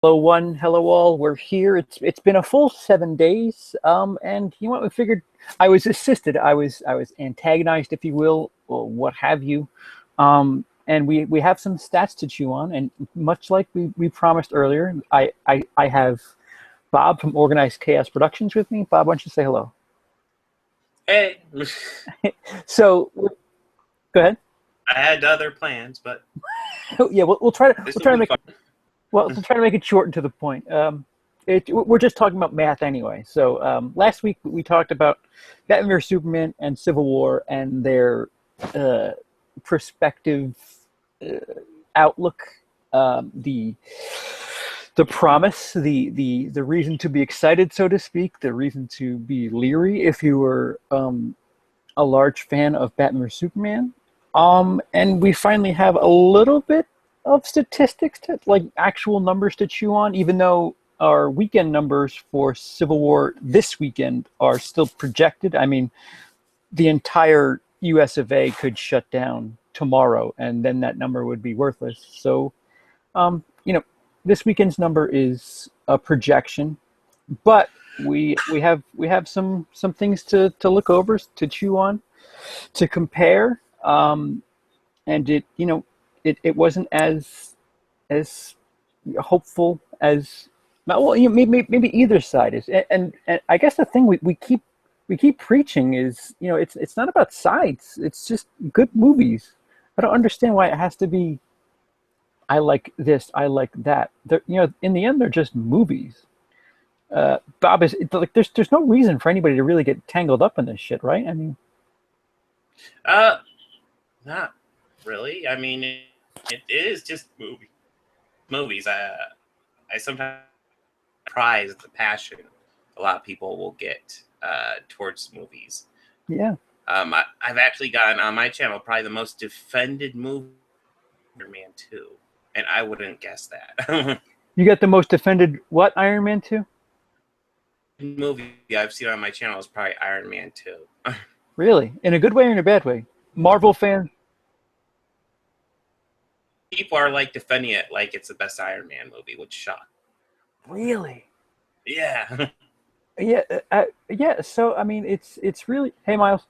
Hello, one. Hello, all. We're here. It's been a full 7 days. And you know what? We figured I was assisted. I was antagonized, if you will, or what have you. And we have some stats to chew on. And much like we promised earlier, I have Bob from Organized Chaos Productions with me. Bob, why don't you say hello? Hey, So go ahead. I had other plans, but Yeah, we'll try to this will be fun. we'll try to make it short and to the point. We're just talking about math anyway. So last week we talked about Batman vs Superman and Civil War and their uh, perspective, uh, outlook, the promise, the reason to be excited, so to speak, the reason to be leery if you were a large fan of Batman vs Superman. And we finally have a little bit of statistics, like actual numbers to chew on, even though our weekend numbers for Civil War this weekend are still projected. I mean, the entire US of A could shut down tomorrow, and then that number would be worthless. So, you know, this weekend's number is a projection, but we have some things to look over, to chew on, to compare. And it wasn't as hopeful as, well, maybe either side is. And I guess the thing we keep preaching is, it's not about sides, it's just good movies. I don't understand why it has to be I like this, I like that. In the end, they're just movies. Bob, is like, there's no reason for anybody to really get tangled up in this shit, right? I mean, Uh, Not really. I mean, it is just movies. I sometimes prize the passion a lot of people will get towards movies. yeah. I've actually gotten on my channel probably the most defended movie, Iron Man 2, and I wouldn't guess that. You got the most defended what, Iron Man 2? Movie I've seen on my channel is probably Iron Man 2. Really? In a good way or in a bad way? Marvel fan? People are like defending it like it's the best Iron Man movie, which shocked. Really? Yeah. Yeah, yeah. So I mean, it's really. Hey, Miles,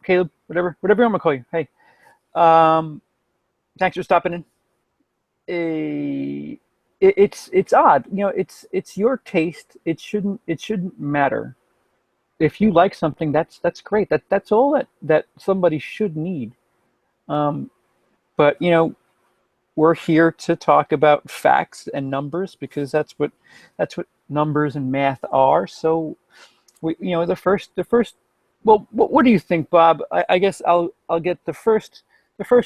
Caleb, whatever I'm gonna call you. Hey, um, thanks for stopping in. Eh, it's odd, it's your taste. It shouldn't matter. If you like something, that's great. That's all that somebody should need. Um, but we're here to talk about facts and numbers, because that's what numbers and math are. So the first. Well, what do you think, Bob? I guess I'll get the first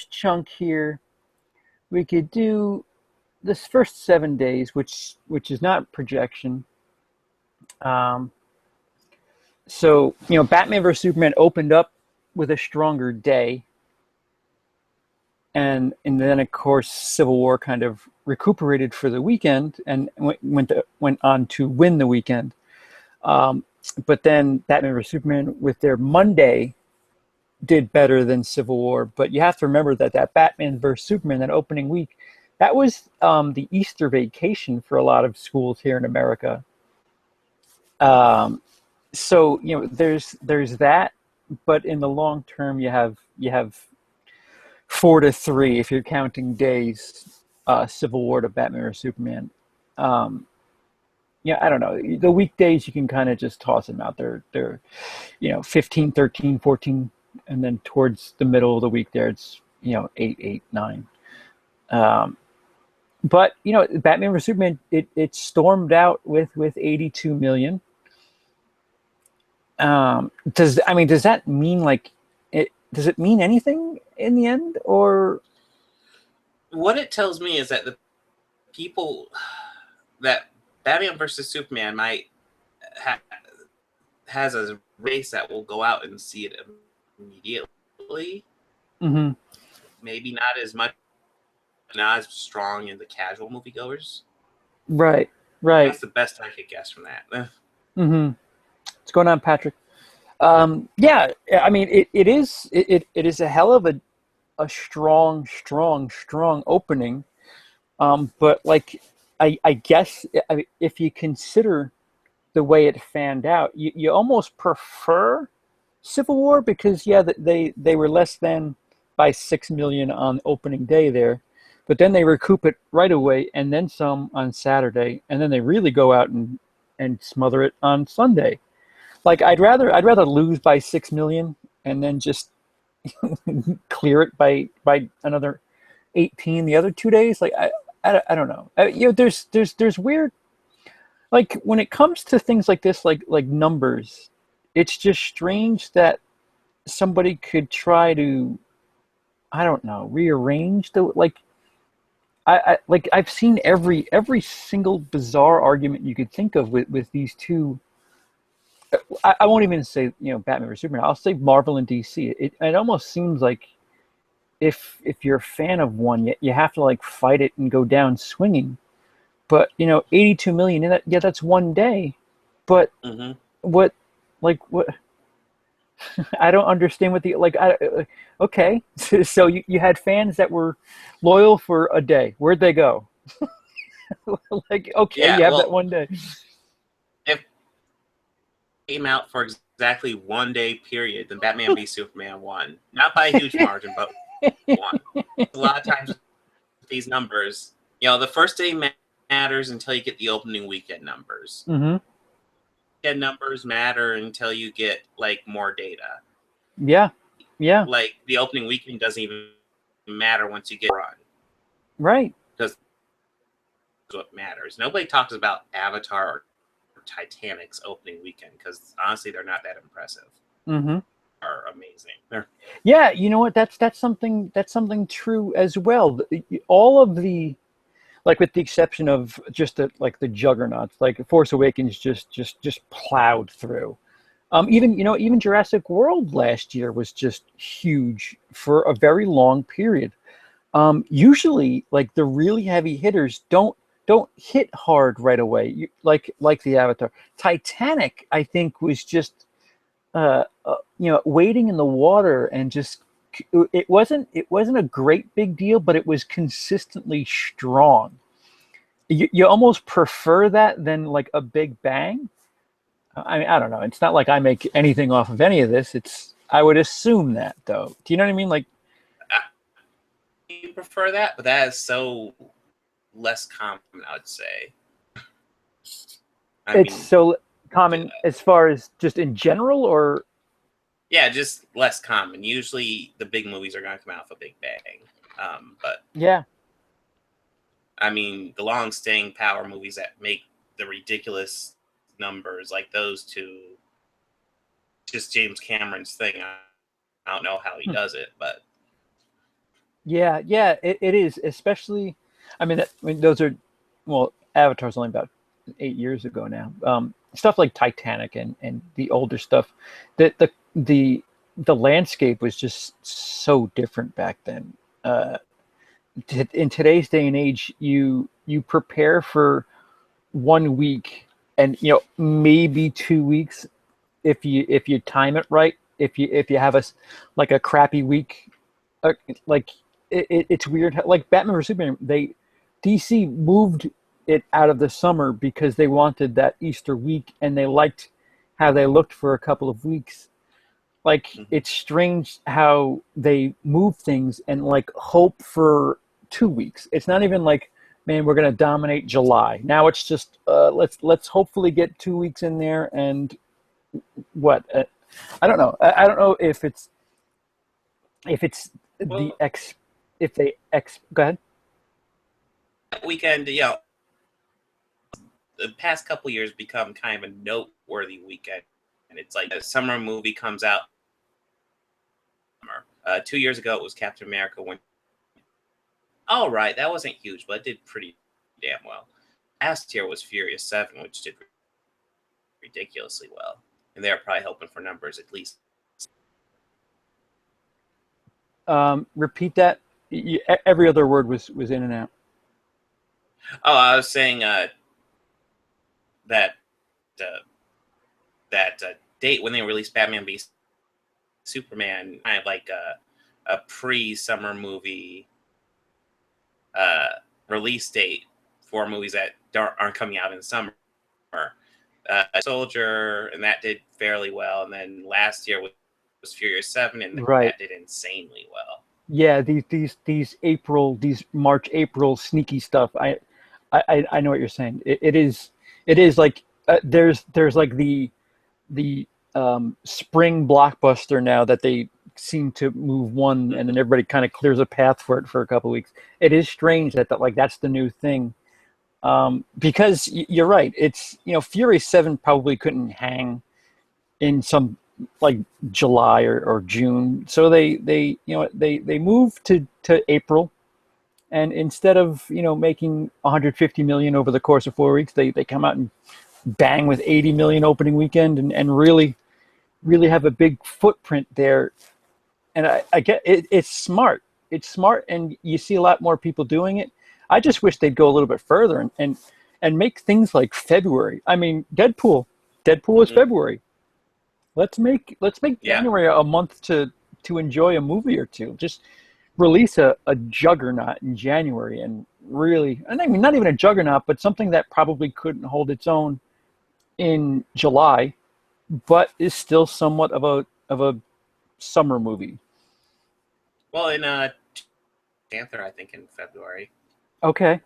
chunk here. We could do this first 7 days, which is not projection. Um, so Batman vs Superman opened up with a stronger day, and then of course Civil War kind of recuperated for the weekend and went on to win the weekend. Um, but then Batman vs Superman with their Monday did better than Civil War. But you have to remember that Batman vs Superman, that opening week, that was the Easter vacation for a lot of schools here in America. Um, so there's that, but in the long term, you have 4-3 if you're counting days. Civil War to Batman or Superman. Um, yeah, I don't know. The weekdays you can kind of just toss them out. They're 15, 13, 14, and then towards the middle of the week there it's 8, 8, 9. Um, but Batman vs Superman, it stormed out with 82 million. Does that mean, like, does it mean anything in the end, or? What it tells me is that the people that Batman versus Superman might ha- has a race that will go out and see it immediately. Mhm. Maybe not as much, not as strong in the casual moviegoers. Right, right. That's the best I could guess from that. Mhm. What's going on, Patrick? Yeah, I mean, it is a hell of a strong opening. But like, I guess if you consider the way it fanned out, you almost prefer Civil War because yeah, they were less than by 6 million on opening day there, but then they recoup it right away and then some on Saturday, and then they really go out and smother it on Sunday. Like I'd rather lose by 6 million and then just clear it by another 18 the other 2 days. Like I don't know. There's weird, like when it comes to things like this, like numbers, it's just strange that somebody could try to, I don't know, rearrange the like like I've seen every single bizarre argument you could think of with these two. I won't even say Batman or Superman. I'll say Marvel and DC. It almost seems like if you're a fan of one, you have to like fight it and go down swinging. But 82 million. Yeah, that's one day. But Hmm. what, like what? I don't understand what the like. Okay, so you had fans that were loyal for a day. Where'd they go? Like, okay, Yeah, you have that well, one day. if it came out for exactly 1 day period, then Batman v Superman won. Not by a huge margin, but won. A lot of times with these numbers, the first day matters until you get the opening weekend numbers. Hmm. Weekend numbers matter until you get like more data. Yeah, yeah, Like the opening weekend doesn't even matter once you get run, right. because that's what matters. Nobody talks about Avatar or Titanic's opening weekend because honestly, they're not that impressive. Hmm. Are amazing. They're Yeah, you know what? That's something true as well. All of the, like with the exception of just the juggernauts, like Force Awakens just plowed through. Even Jurassic World last year was just huge for a very long period. Usually, like the really heavy hitters don't hit hard right away. Like the Avatar, Titanic, I think was just waiting in the water and just it wasn't a great big deal, but it was consistently strong. You almost prefer that than like a big bang. I mean, I don't know. It's not like I make anything off of any of this. I would assume that though. Do you know what I mean? Like I prefer that, but that is so less common, I would say. I it's mean, so common as far as just in general, or yeah, just less common. Usually, the big movies are going to come out with a big bang. But yeah, I mean, the long-staying power movies that make the ridiculous numbers, like those two, just James Cameron's thing. I don't know how he hmm. does it, but Yeah. It is, especially. I mean, those are, well, Avatar's only about 8 years ago now. Stuff like Titanic and the older stuff, the landscape was just so different back then. Uh, in today's day and age, you prepare for 1 week and maybe 2 weeks if you time it right. If you have like a crappy week, like it's weird like Batman vs Superman, DC moved it out of the summer because they wanted that Easter week and they liked how they looked for a couple of weeks. Like mhm. it's strange how they move things and like hope for 2 weeks. It's not even like, man, we're gonna dominate July. Now it's just let's hopefully get 2 weeks in there and what I don't know. I don't know if it's the Well, X, if they X. Go ahead. that weekend, the past couple years become kind of a noteworthy weekend, and it's like a summer movie comes out. 2 years ago, it was Captain America. When all right, that wasn't huge, but it did pretty damn well. Last year was Furious 7, which did ridiculously well, and they're probably hoping for numbers at least. Repeat that. Every other word was in and out. Oh, I was saying that uh, date when they released Batman v Superman, kind of like a pre-summer movie uh, release date 4 movies that aren't coming out in summer. Soldier, and that did fairly well. And then last year was Furious 7, and Right. that did insanely well. Yeah, these March, April sneaky stuff. I know what you're saying. It is like there's like the spring blockbuster now that they seem to move one, and then everybody kind of clears a path for it for a couple of weeks. It is strange that like that's the new thing. Because you're right. It's, Fury 7 probably couldn't hang in some like July or June. So they moved to April, and instead of, making 150 million over the course of 4 weeks, they come out and bang with 80 million opening weekend, and really have a big footprint there. And I get it, it's smart. It's smart, and you see a lot more people doing it. I just wish they'd go a little bit further and make things like February. I mean, Deadpool is February. Let's make January a month to enjoy a movie or two. Just release a juggernaut in January, and really, and I mean, not even a juggernaut, but something that probably couldn't hold its own in July, but is still somewhat of a summer movie. Well, in Panther, I think in February. Okay.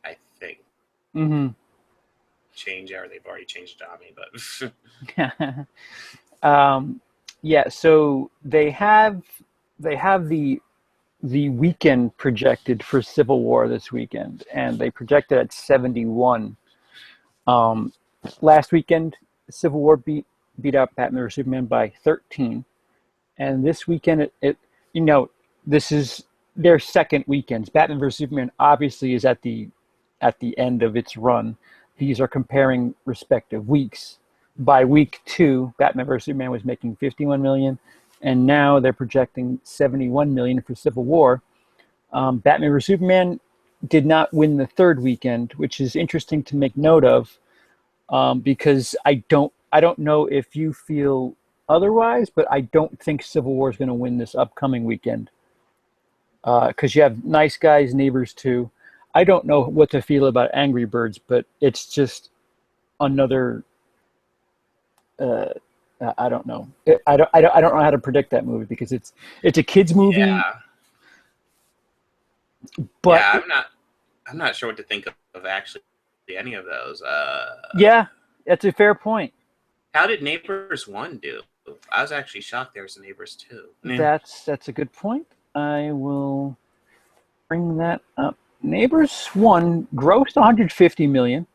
I think. Mm-hmm. Change, or they've already changed it on me, but Yeah, so they have the weekend projected for Civil War this weekend, and they projected at 71. Last weekend, Civil War beat out Batman vs Superman by 13, and this weekend this is their second weekends. Batman vs Superman obviously is at the end of its run. These are comparing respective weeks. By week 2, Batman vs Superman was making 51 million, and now they're projecting 71 million for Civil War. Batman vs Superman did not win the third weekend, which is interesting to make note of, because I don't know if you feel otherwise, but I don't think Civil War is going to win this upcoming weekend, because you have Nice Guys, Neighbors 2. I don't know what to feel about Angry Birds, but it's just another. I don't know. I don't know how to predict that movie, because it's a kids movie. Yeah. But I'm not sure what to think of actually any of those. Yeah, that's a fair point. How did Neighbors 1 do? I was actually shocked there was a Neighbors 2. That's a good point. I will bring that up. Neighbors 1 grossed 150 million.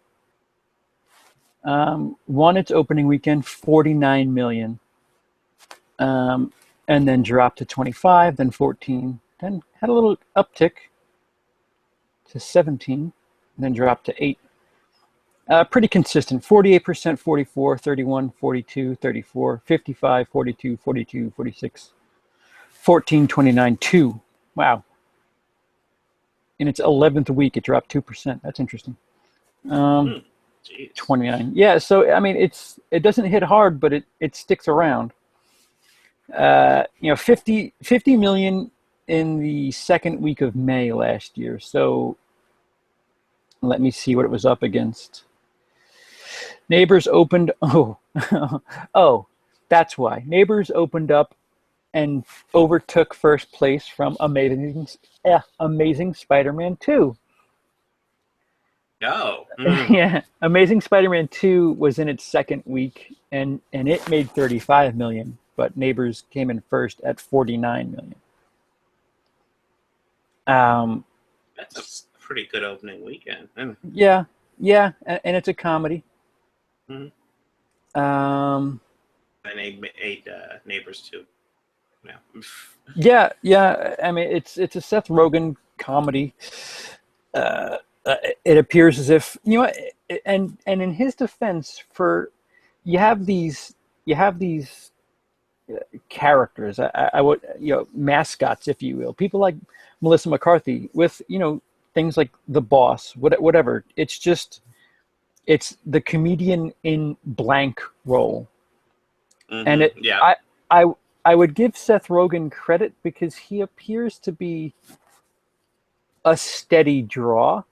Won its opening weekend 49 million. And then dropped to 25, then 14, then had a little uptick to 17, and then dropped to 8. Pretty consistent. 48%, 44, 31, 42, 34, 55, 42, 42, 46, 14, 29, 2. Wow. In its 11th week, it dropped 2%. That's interesting. 29. Yeah, so I mean, it doesn't hit hard, but it sticks around. 50 million in the second week of May last year. So let me see what it was up against. Neighbors opened. Oh, that's why. Neighbors opened up and overtook first place from Amazing Spider-Man 2. No. Yeah, Amazing Spider-Man 2 was in its second week, and it made 35 million, but Neighbors came in first at 49 million. That's a pretty good opening weekend. Yeah, and it's a comedy. Mm-hmm. And they made Neighbors 2. Yeah. I mean, it's a Seth Rogen comedy. It appears as if, and in his defense, you have these characters. I would, mascots, if you will, people like Melissa McCarthy with things like The Boss, whatever. It's the comedian in blank role. Mm-hmm. And I would give Seth Rogen credit, because he appears to be a steady draw.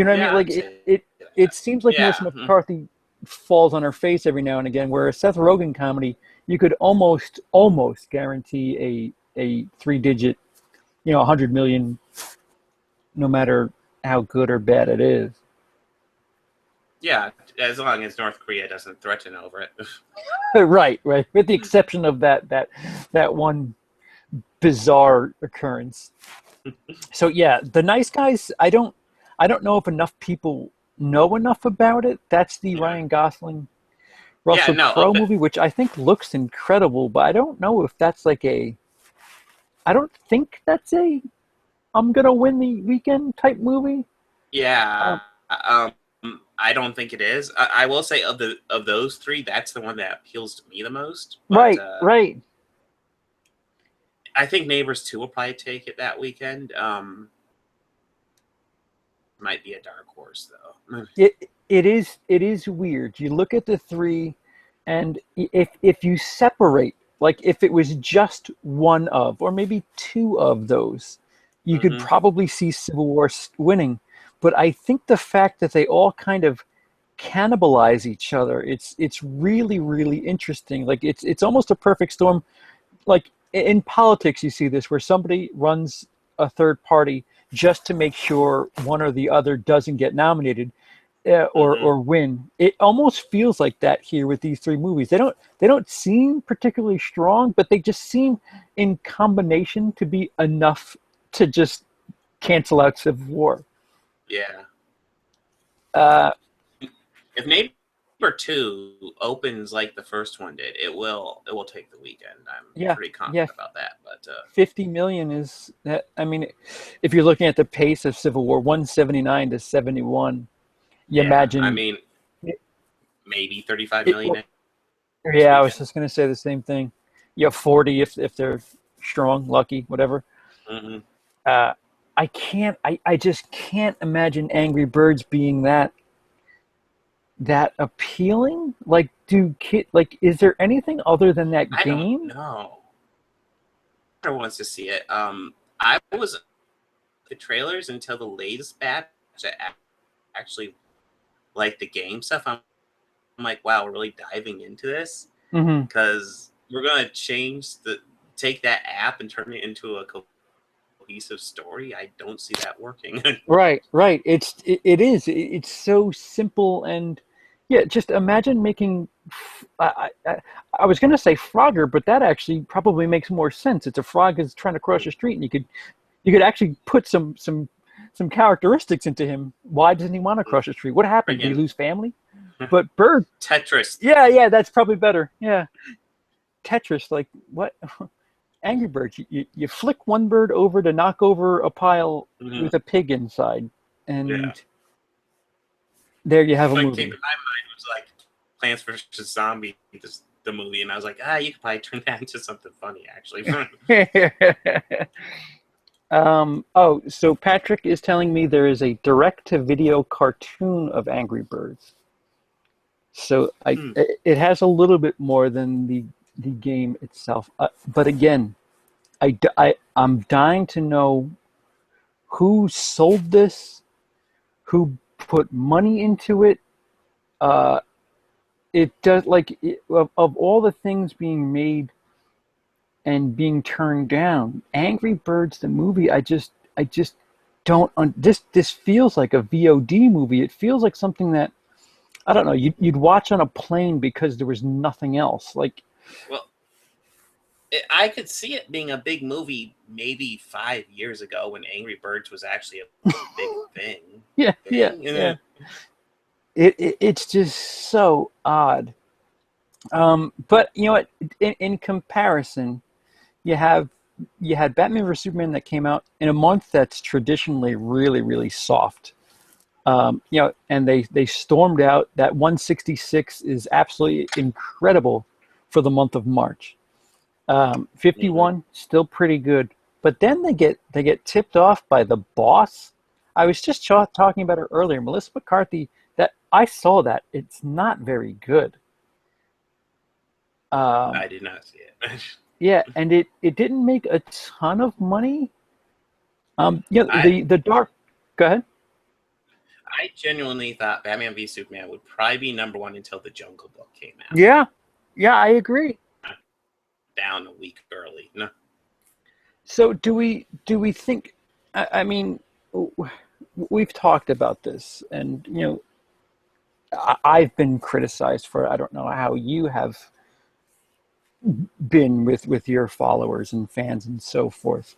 you know what I mean? Yeah, Like I'd say it seems like yeah. Melissa McCarthy falls on her face every now and again, where a Seth Rogen comedy, you could almost guarantee a three-digit, 100 million, no matter how good or bad it is. Yeah, as long as North Korea doesn't threaten over it. Right, right. With the exception of that one bizarre occurrence. So yeah, The Nice Guys. I don't know if enough people know enough about it. That's the Yeah. Ryan Gosling, Yeah, Russell no, Crowe movie, which I think looks incredible. But I don't know if that's like a. I don't think that's a I'm gonna win the weekend type movie. yeah. Um, I don't think it is. I will say of those three, that's the one that appeals to me the most. But right, right. I think Neighbors 2 will probably take it that weekend. Might be a dark horse though. It is weird. You look at the three, and if you separate, like if it was just one of, or maybe two of those, you could Mm-hmm. probably see Civil War winning. But I think the fact that they all kind of cannibalize each other, it's really really interesting. Like it's almost a perfect storm. Like in politics, you see this where somebody runs a third party just to make sure one or the other doesn't get nominated, Mm-hmm. or win. It almost feels like that here with these three movies. They don't seem particularly strong, but they just seem in combination to be enough to just cancel out Civil War. Yeah. Uh, If Neighbor 2 opens like the first one did, it will take the weekend. I'm yeah, pretty yeah. confident about that. But 50 million is that. I mean, if you're looking at the pace of Civil War, 179 to 71, you yeah, I imagine mean maybe 35 it. million next Yeah, I was weekend. just gonna say the same thing. You have 40 if they're strong, lucky, whatever. Mm-hmm. Uh, I just can't imagine Angry Birds being that appealing. Like, is there anything other than that I don't game? know. Who wants to see it? I was the trailers until the latest batch. I actually like the game stuff. I'm like, wow, we're really diving into this Hmm. because we're gonna take that app and turn it into a cohesive story. I don't see that working. Right, right. It's so simple and yeah. Just imagine making. I was gonna say Frogger, but that actually probably makes more sense. It's a frog is trying to cross the street, and you could actually put some characteristics into him. Why doesn't he want to cross the street? What happened? Did he Friggin' lose family? But Bird, Tetris. yeah, yeah, that's probably better. Yeah, Tetris, like what? Angry Birds, you flick one bird over to knock over a pile Mm-hmm. with a pig inside, Yeah. and there you have a What came movie. to my mind was like Plants vs Zombie, the movie, and I was like, you could probably turn that into something funny, actually. Oh, so Patrick is telling me there is a direct-to-video cartoon of Angry Birds. So Hmm. it has a little bit more than the game itself. But again, I'm dying to know who sold this, who put money into it. Uh, it does of all the things being made and being turned down, Angry Birds the movie. I just don't. This feels like a VOD movie. It feels like something that I don't know. You'd watch on a plane because there was nothing else. Like Well, I could see it being a big movie maybe 5 years ago when Angry Birds was actually a big thing. yeah, yeah, Thing? yeah. It's just so odd. But you know what? In comparison, you have you had Batman vs Superman that came out in a month that's traditionally really really soft. And they stormed out. That 166 is absolutely incredible for the month of March. Mm-hmm. 51 still pretty good, but then they get tipped off by The Boss. I was just talking about her earlier, Melissa McCarthy. That I saw that it's not very good. I Um, did not see it. yeah, and it didn't make a ton of money. I The dark. Go ahead. I genuinely thought Batman v Superman would probably be number one until the Jungle Book came out. Yeah, yeah, I agree. Down a week early. No. So do we think? I mean, we've talked about this, and I've been criticized for it. I don't know how you have been with your followers and fans and so forth.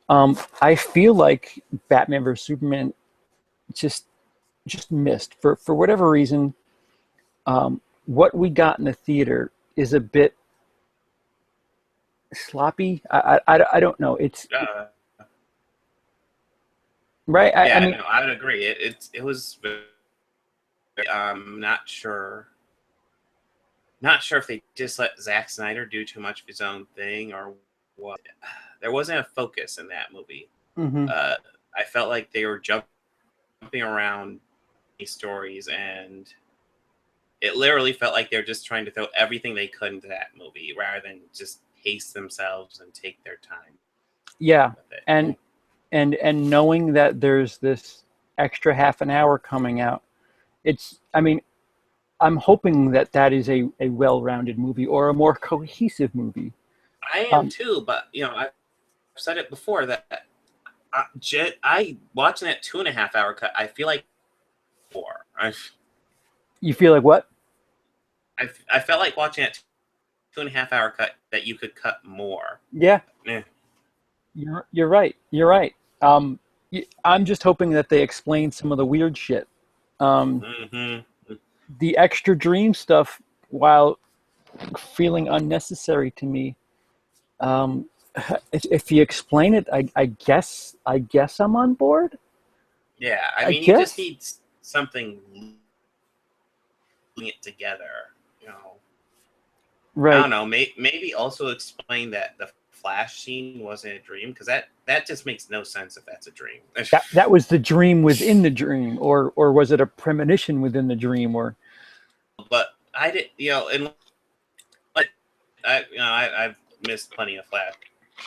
I feel like Batman vs Superman just missed for whatever reason. What we got in the theater is a bit sloppy. I don't know. It's right. I Yeah, mean, no, I would agree. It was. Not sure. Not sure if they just let Zack Snyder do too much of his own thing or what. There wasn't a focus in that movie. mhm. I felt like they were jumping around these stories, and it literally felt like they were just trying to throw everything they could into that movie rather than just pace themselves and take their time Yeah, with it. and knowing that there's this extra half an hour coming out, it's. I mean, I'm hoping that that is a well-rounded movie or a more cohesive movie. I am Um, too, but I've said it before that I watching that 2.5 hour cut. I feel like four. you feel like what? I felt like watching that 2.5 hour cut that you could cut more. Yeah, Eh. you're right. You're right. I'm just hoping that they explain some of the weird shit. Um, Hmm. the extra dream stuff, while feeling unnecessary to me, um, if you explain it, I guess I'm on board. Yeah, I I mean, you just guess. need something linking it together. You know, I Right. don't know. Maybe also explain that the Flash scene wasn't a dream because that just makes no sense if that's a dream. That was the dream within the dream, or was it a premonition within the dream? Or But I did, and I've missed plenty of Flash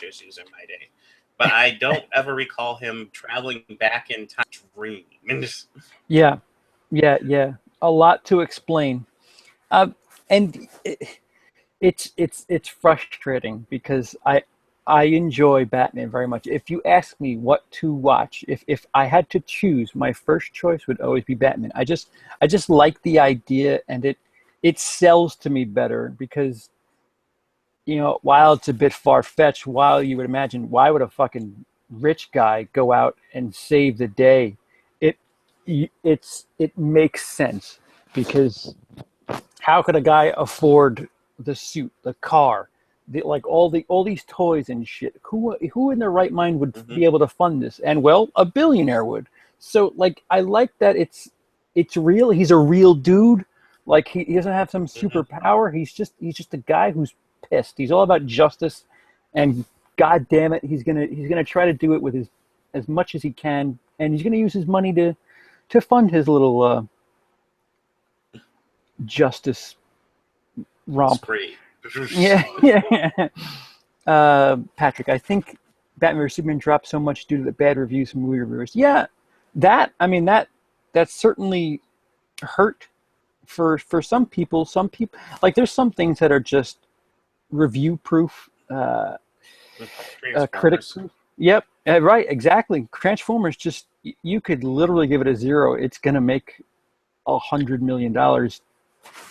issues in my day, but I don't ever recall him traveling back in time to dream. And yeah, yeah, yeah, a lot to explain. And it's frustrating because I enjoy Batman very much. If you ask me what to watch, if I had to choose, my first choice would always be Batman. I just like the idea, and it sells to me better because while it's a bit far fetched, while you would imagine why would a fucking rich guy go out and save the day, it it makes sense because how could a guy afford the suit, the car, like all these toys and shit? Who in their right mind would Mhm. be able to fund this? And well, a billionaire would. So like I like that it's real. He's a real dude. Like he doesn't have some Mhm. superpower. He's just a guy who's pissed. He's all about justice, and god damn it, he's gonna try to do it with his as much as he can, and he's gonna use his money to fund his little justice romp. Spree. Yeah, yeah. Patrick, I think Batman vs Superman dropped so much due to the bad reviews from movie reviewers. Yeah, that certainly hurt for some people. Some people like there's some things that are just review proof, critic Transformers. proof. Yep, right, exactly. Transformers just you could literally give it a zero. It's gonna make $100 million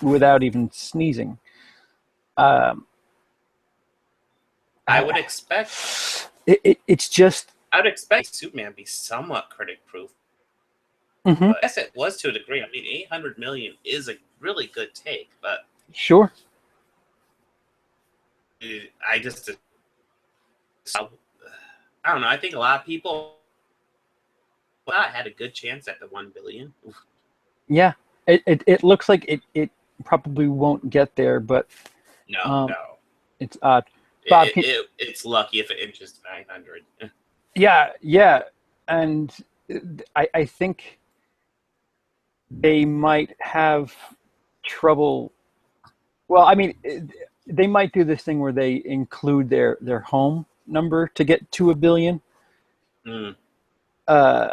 without even sneezing. Um, I I, would expect. it's just. I would expect Superman to be somewhat critic proof, Mhm. but I guess it was to a degree. I mean, 800 million is a really good take, but Sure. I just I don't know. I think a lot of people had a good chance at the 1 billion. Yeah. It looks like it probably won't get there, but No, um, no. it's odd. Bob, It's lucky if it inches 900. yeah, yeah, and I think they might have trouble. Well, I mean, they might do this thing where they include their home number to get to 1 billion. Mm. Uh,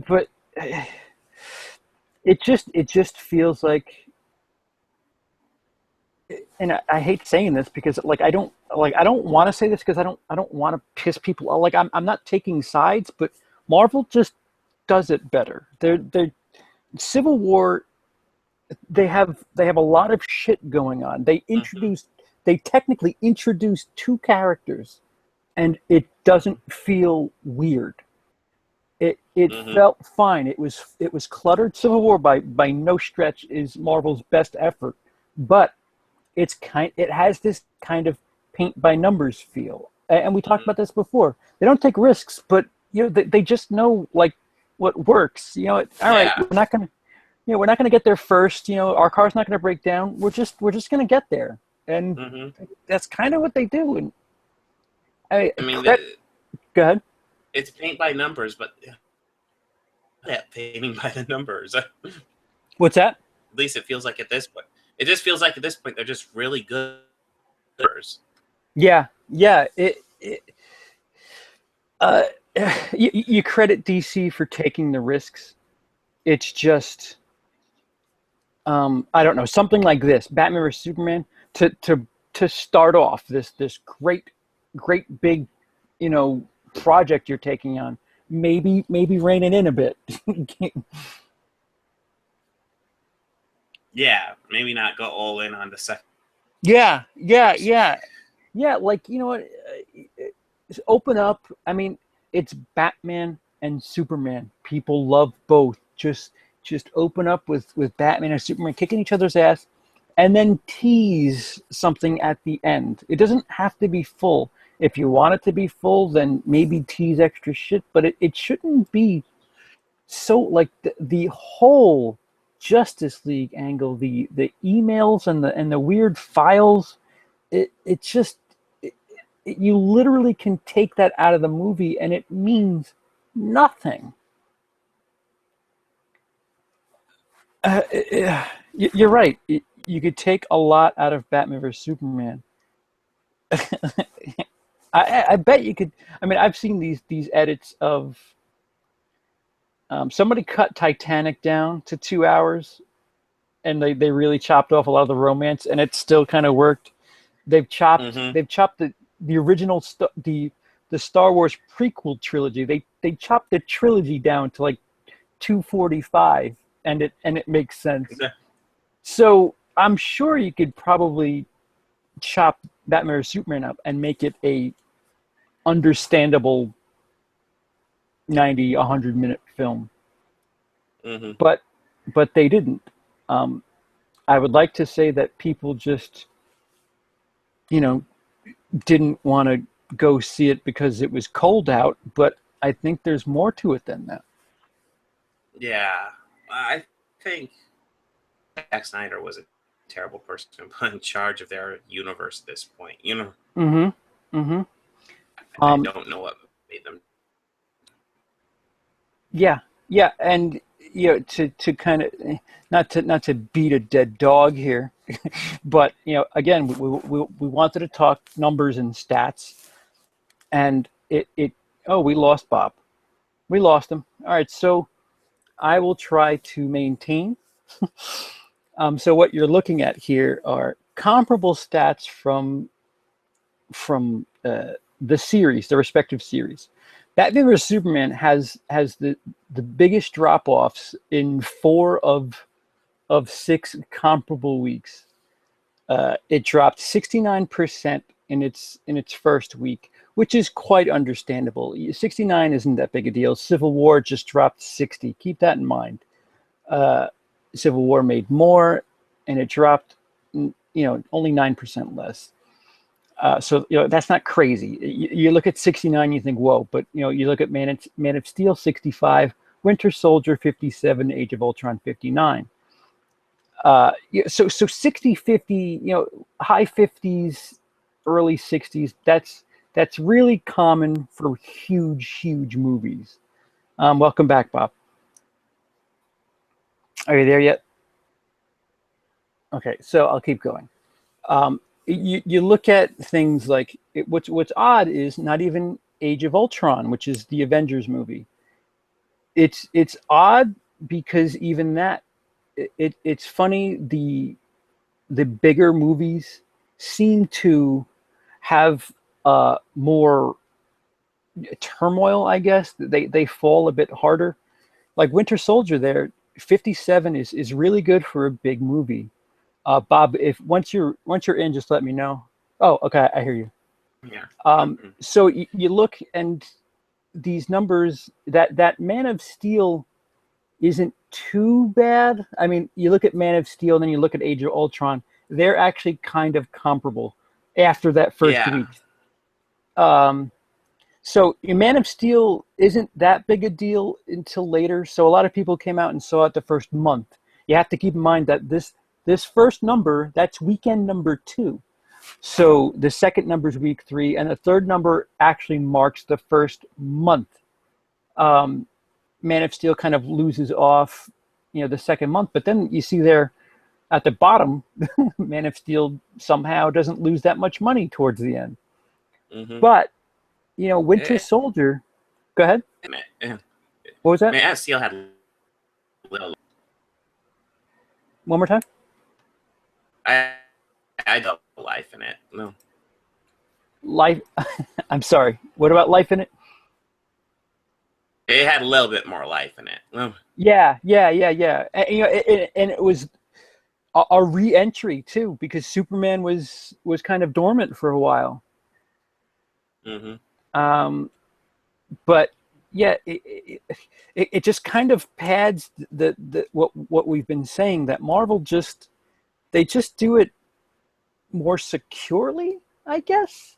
but it just feels like, and I hate saying this because like I don't want to say this because I don't want to piss people off. Like I'm not taking sides, but Marvel just does it better. They're Civil War. They have a lot of shit going on. Hmm. They technically introduced two characters, and it doesn't feel weird. It Hmm. felt fine. It was cluttered. Civil War by no stretch is Marvel's best effort, but it has this kind of paint by numbers feel. And we talked Hmm. about this before. They don't take risks, but they just know like what works. All right, Yeah. we're not gonna get there first. Our car's not gonna break down. We're just gonna get there, and Hmm. that's kind of what they do. And I I mean, credit. Go ahead. it's paint by numbers, but yeah, painting by the numbers. At What's that? least it feels like at this point. It just feels like at this point they're just really good numbers. Yeah, yeah. Uh, you credit DC for taking the risks. It's just I don't know, something like this, Batman vs Superman, to start off this great big, you know, project you're taking on. Maybe rein it in a bit. Yeah, maybe not go all in on the second Yeah, yeah, years. yeah, yeah. Like you know what? Open up. I mean, it's Batman and Superman. People love both. Just open up with Batman and Superman kicking each other's ass, and then tease something at the end. It doesn't have to be full. If you want it to be full, then maybe tease extra shit. But it shouldn't be so like the whole Justice League angle, the emails and the weird files. It just you literally can take that out of the movie and it means nothing. You're right. You could take a lot out of Batman vs Superman. I bet you could. I mean, I've seen these edits of somebody cut Titanic down to 2 hours, and they really chopped off a lot of the romance, and it still kind of worked. They've chopped Hmm. they've chopped the original the Star Wars prequel trilogy. They chopped the trilogy down to like 245, and it makes sense. So I'm sure you could probably chop Batman or Superman up and make it a understandable 90 100-minute film, Hmm. but they didn't. Um, I would like to say that people just you know didn't want to go see it because it was cold out, but I think there's more to it than that. Yeah, I think Zack Snyder was a terrible person to put in charge of their universe at this point. Mm-hmm. Mm-hmm. I Um, don't know what made them. yeah, yeah, and to kind of not to beat a dead dog here, but again, we wanted to talk numbers and stats, and it oh, we lost Bob. We lost him. All right, so I will try to maintain. So what you're looking at here are comparable stats from the series, the respective series. Batman vs Superman has the biggest drop offs in four of six comparable weeks. It dropped 69% in its first week, which is quite understandable. 69 isn't that big a deal. Civil War just dropped 60. Keep that in mind. Uh, Civil War made more, and it dropped, only 9% less. So that's not crazy. You look at 69, you think whoa, but you look at Man of Steel 65, Winter Soldier 57, Age of Ultron 59. So 60 50, high 50s, early 60s. That's really common for huge movies. Welcome back, Bob. Are you there yet? Okay, so I'll keep going. You look at things like what's odd is not even Age of Ultron, which is the Avengers movie. It's odd because even that it's funny, the bigger movies seem to have more turmoil, I guess. They fall a bit harder. Like Winter Soldier there, 57 is really good for a big movie. Bob, if once you're in, just let me know. Oh, okay, I hear you. Yeah. So you look, and these numbers, that Man of Steel isn't too bad. I mean, you look at Man of Steel, and then you look at Age of Ultron. They're actually kind of comparable after that first Yeah. week. Um, so Man of Steel isn't that big a deal until later. So a lot of people came out and saw it the first month. You have to keep in mind that this first number, that's weekend number 2. So the second number is week 3, and the third number actually marks the first month. Um, Man of Steel kind of loses off, the second month, but then you see there at the bottom, Man of Steel somehow doesn't lose that much money towards the end. Mm-hmm. But Winter Soldier. Go ahead. Man What was that? of Steel had little. One more time. I don't life in it. No. Life. I'm sorry. What about life in it? It had a little bit more life in it. No. Yeah. And, and it was a re-entry too, because Superman was kind of dormant for a while. Mm-hmm. But yeah, it just kind of pads the what we've been saying, that Marvel they just do it more securely, I guess.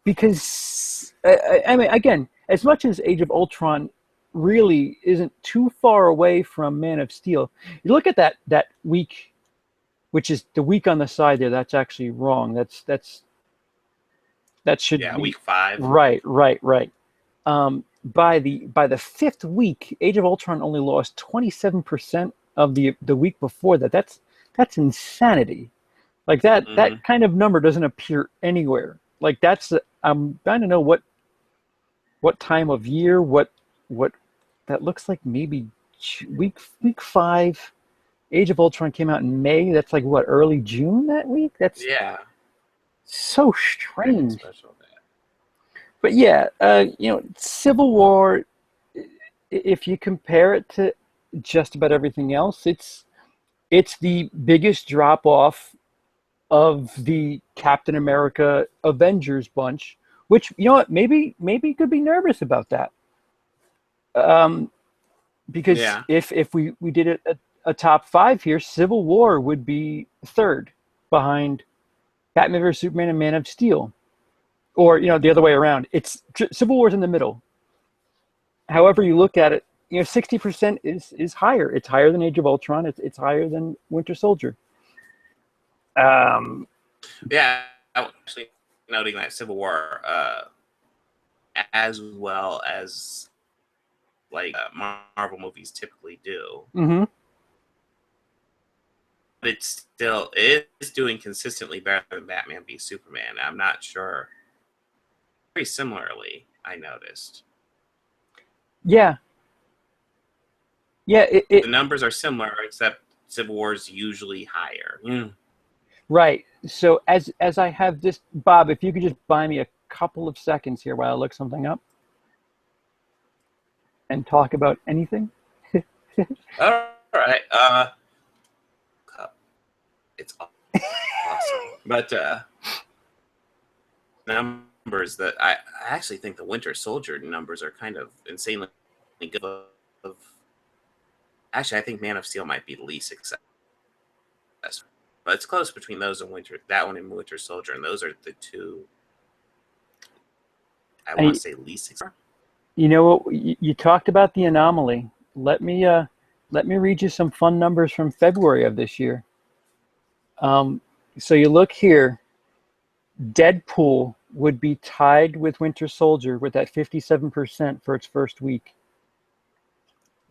Because I mean, again, as much as Age of Ultron really isn't too far away from Man of Steel, you look at that week, which is the week on the side there. That's actually wrong. That should be week 5. Right. By the fifth week, Age of Ultron only lost 27% of the week before that. That's insanity. Like that Mm-hmm. that kind of number doesn't appear anywhere. Like I'm trying to know what time of year, what that looks like. Maybe week 5. Age of Ultron came out in May. That's like what, early June that week? That's so strange. Special day. But yeah, Civil War, if you compare it to just about everything else, it's the biggest drop off of the Captain America Avengers bunch, which, you know what, maybe could be nervous about that. Because if we did a top 5 here, Civil War would be third behind Batman vs Superman and Man of Steel. Or, the other way around. It's Civil War's in the middle. However you look at it, 60% is higher. It's higher than Age of Ultron. It's higher than Winter Soldier. Yeah, I was actually noting that Civil War, as well as like Marvel movies typically do. Mm-hmm. But it still is doing consistently better than Batman v Superman. I'm not sure. Very similarly, I noticed. Yeah. The numbers are similar, except Civil War is usually higher. Right. So as I have this, Bob, if you could just buy me a couple of seconds here while I look something up and talk about anything. All right. It's awesome, but numbers that I actually think the Winter Soldier numbers are kind of insanely good. Actually, I think Man of Steel might be the least successful, but it's close between those and that one and Winter Soldier, and those are the two I want to say least successful. You know what? You talked about the anomaly. Let me read you some fun numbers from February of this year. So you look here. Deadpool would be tied with Winter Soldier with that 57% for its first week.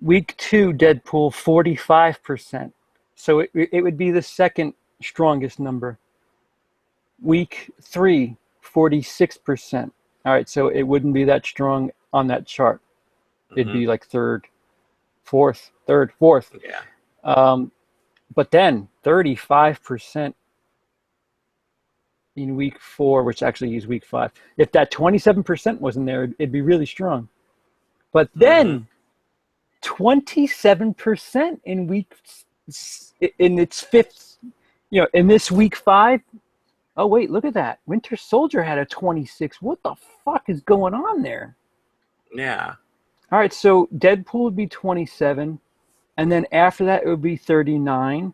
Week 2, Deadpool 45%. So it would be the second strongest number. Week 3, 46%. All right, so it wouldn't be that strong on that chart. It'd be like third, fourth. Yeah. But then 35% in week 4, which actually is week 5. If that 27% wasn't there, it'd be really strong. But then 27% in in its fifth, in this week 5. Oh wait, look at that. Winter Soldier had a 26. What the fuck is going on there? Yeah. All right, so Deadpool would be 27, and then after that it would be 39.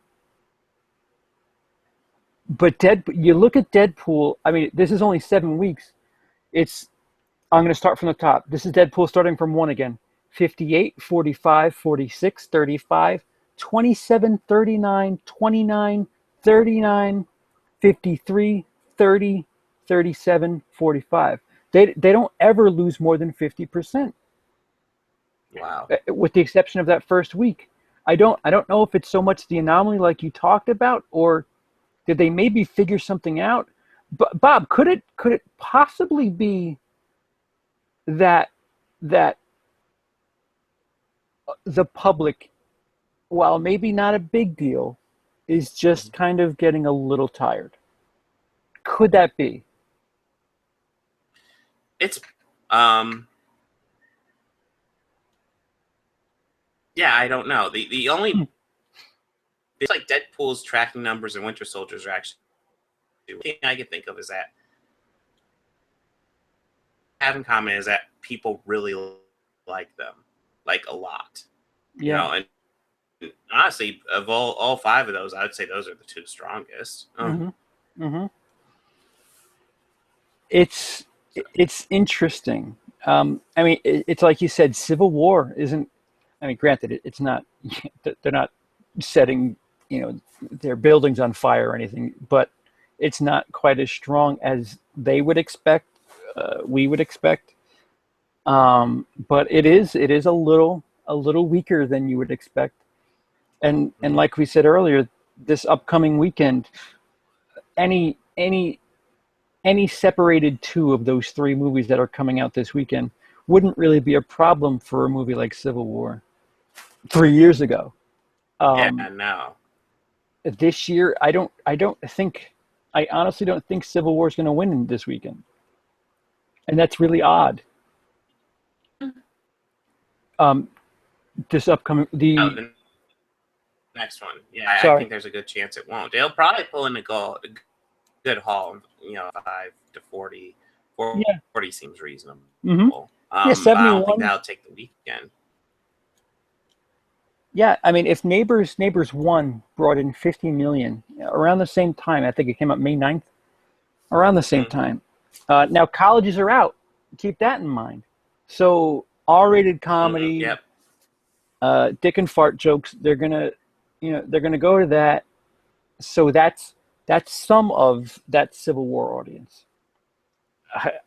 But you look at Deadpool. I mean, this is only 7 weeks. I'm going to start from the top. This is Deadpool starting from 1 again. 58, 45, 46, 35, 27, 39, 29, 39, 53, 30, 37, 45. They don't ever lose more than 50%. Wow. With the exception of that first week. I don't know if it's so much the anomaly like you talked about, or did they maybe figure something out? But Bob, could it possibly be that the public, while maybe not a big deal, is just kind of getting a little tired? Could that be? It's yeah, I don't know. The only it's like Deadpool's tracking numbers and Winter Soldiers are actually the thing I can think of is that have in common is that people really like them, like a lot. Yeah. And honestly, of all 5 of those, I would say those are the 2 strongest. It's interesting. I mean, it's like you said, Civil War isn't. I mean, granted, it's not. They're not setting, their buildings on fire or anything, but it's not quite as strong as they would expect. We would expect. But it is a little weaker than you would expect. And like we said earlier, this upcoming weekend, any separated 2 of those 3 movies that are coming out this weekend wouldn't really be a problem for a movie like Civil War 3 years ago. No. This year, I honestly don't think Civil War is going to win this weekend, and that's really odd. This upcoming the next one, yeah, I think there's a good chance it won't. They'll probably pull in a good haul. 5 to 40. 40 seems reasonable. 71. I don't think that'll take the weekend. Yeah, I mean, if Neighbors 1 brought in 50 million around the same time, I think it came out May 9th, around the same time. Now colleges are out. Keep that in mind. So R-rated comedy, dick and fart jokes, they're gonna go to that. So that's some of that Civil War audience.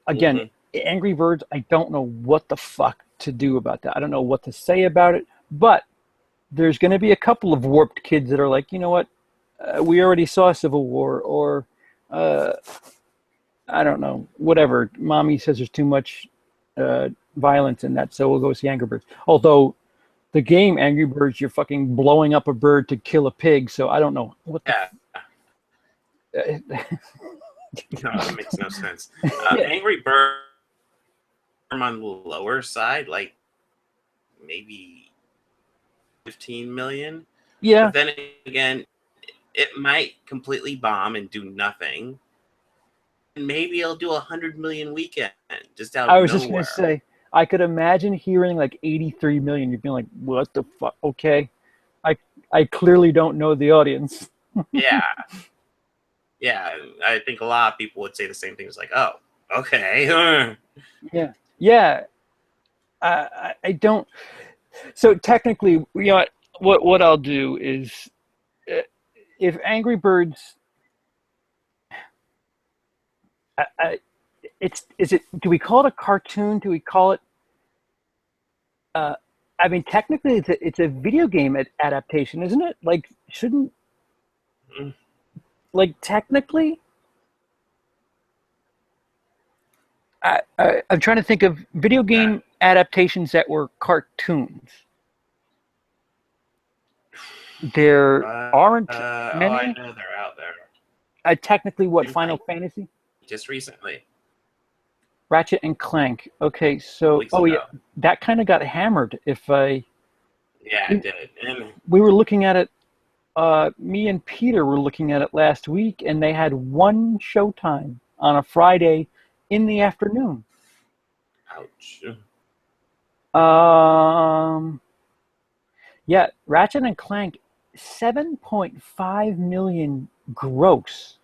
Again, Angry Birds, I don't know what the fuck to do about that. I don't know what to say about it, but there's going to be a couple of warped kids that are like, you know what, we already saw Civil War, or I don't know, whatever. Mommy says there's too much violence in that, so we'll go see Angry Birds. Although the game Angry Birds, you're fucking blowing up a bird to kill a pig, so I don't know what the no, that makes no sense. Angry Bird on the lower side, like maybe 15 million. Yeah. But then again, it might completely bomb and do nothing. And maybe it'll do 100 million weekend just out of nowhere. I was just going to say, I could imagine hearing like 83 million. You'd be like, what the fuck? Okay. I clearly don't know the audience. Yeah. Yeah. I think a lot of people would say the same thing. It's like, oh, okay. Yeah. Yeah. I don't. So technically, what I'll do is, if Angry Birds, do we call it a cartoon? Do we call it? I mean, technically, it's a video game adaptation, isn't it? Like, shouldn't, like, technically? I'm trying to think of video game adaptations that were cartoons. There aren't Oh, I many. know they're out there. Technically, what, In Final fact, Fantasy? just recently, Ratchet and Clank. Okay, a couple so weeks oh yeah, ago. that kind of got hammered. If I Yeah, it did. And we were looking at it, me and Peter were looking at it last week, and they had one showtime on a Friday in the afternoon. ouch. Um, yeah, Ratchet and Clank, 7.5 million gross.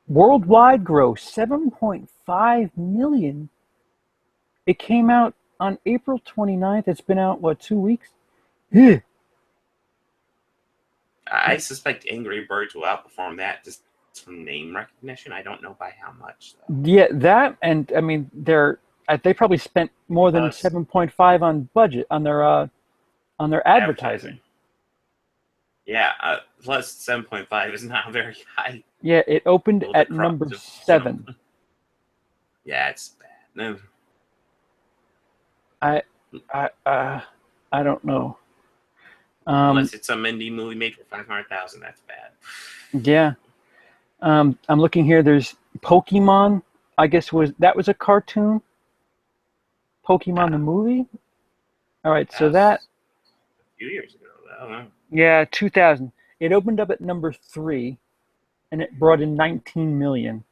Worldwide gross, 7.5 million. It came out on April 29th. It's been out, what, 2 weeks? Yeah, I suspect Angry Birds will outperform that just from name recognition. I don't know by how much though. yeah, that, and I mean, they probably spent more than Plus 7.5 on budget on their advertising. advertising. Yeah, plus 7.5 is not very high. Yeah, it opened Well, the at crop, number you know, 7. yeah, it's bad. No, I I I don't know. Um, unless it's some indie movie made for 500,000, that's bad. yeah. I'm looking here. There's Pokemon. I guess was a cartoon. Pokemon Yeah, the movie. All right, that so that, was a few years ago though. yeah, 2000. It opened up at number 3, and it brought in 19 million.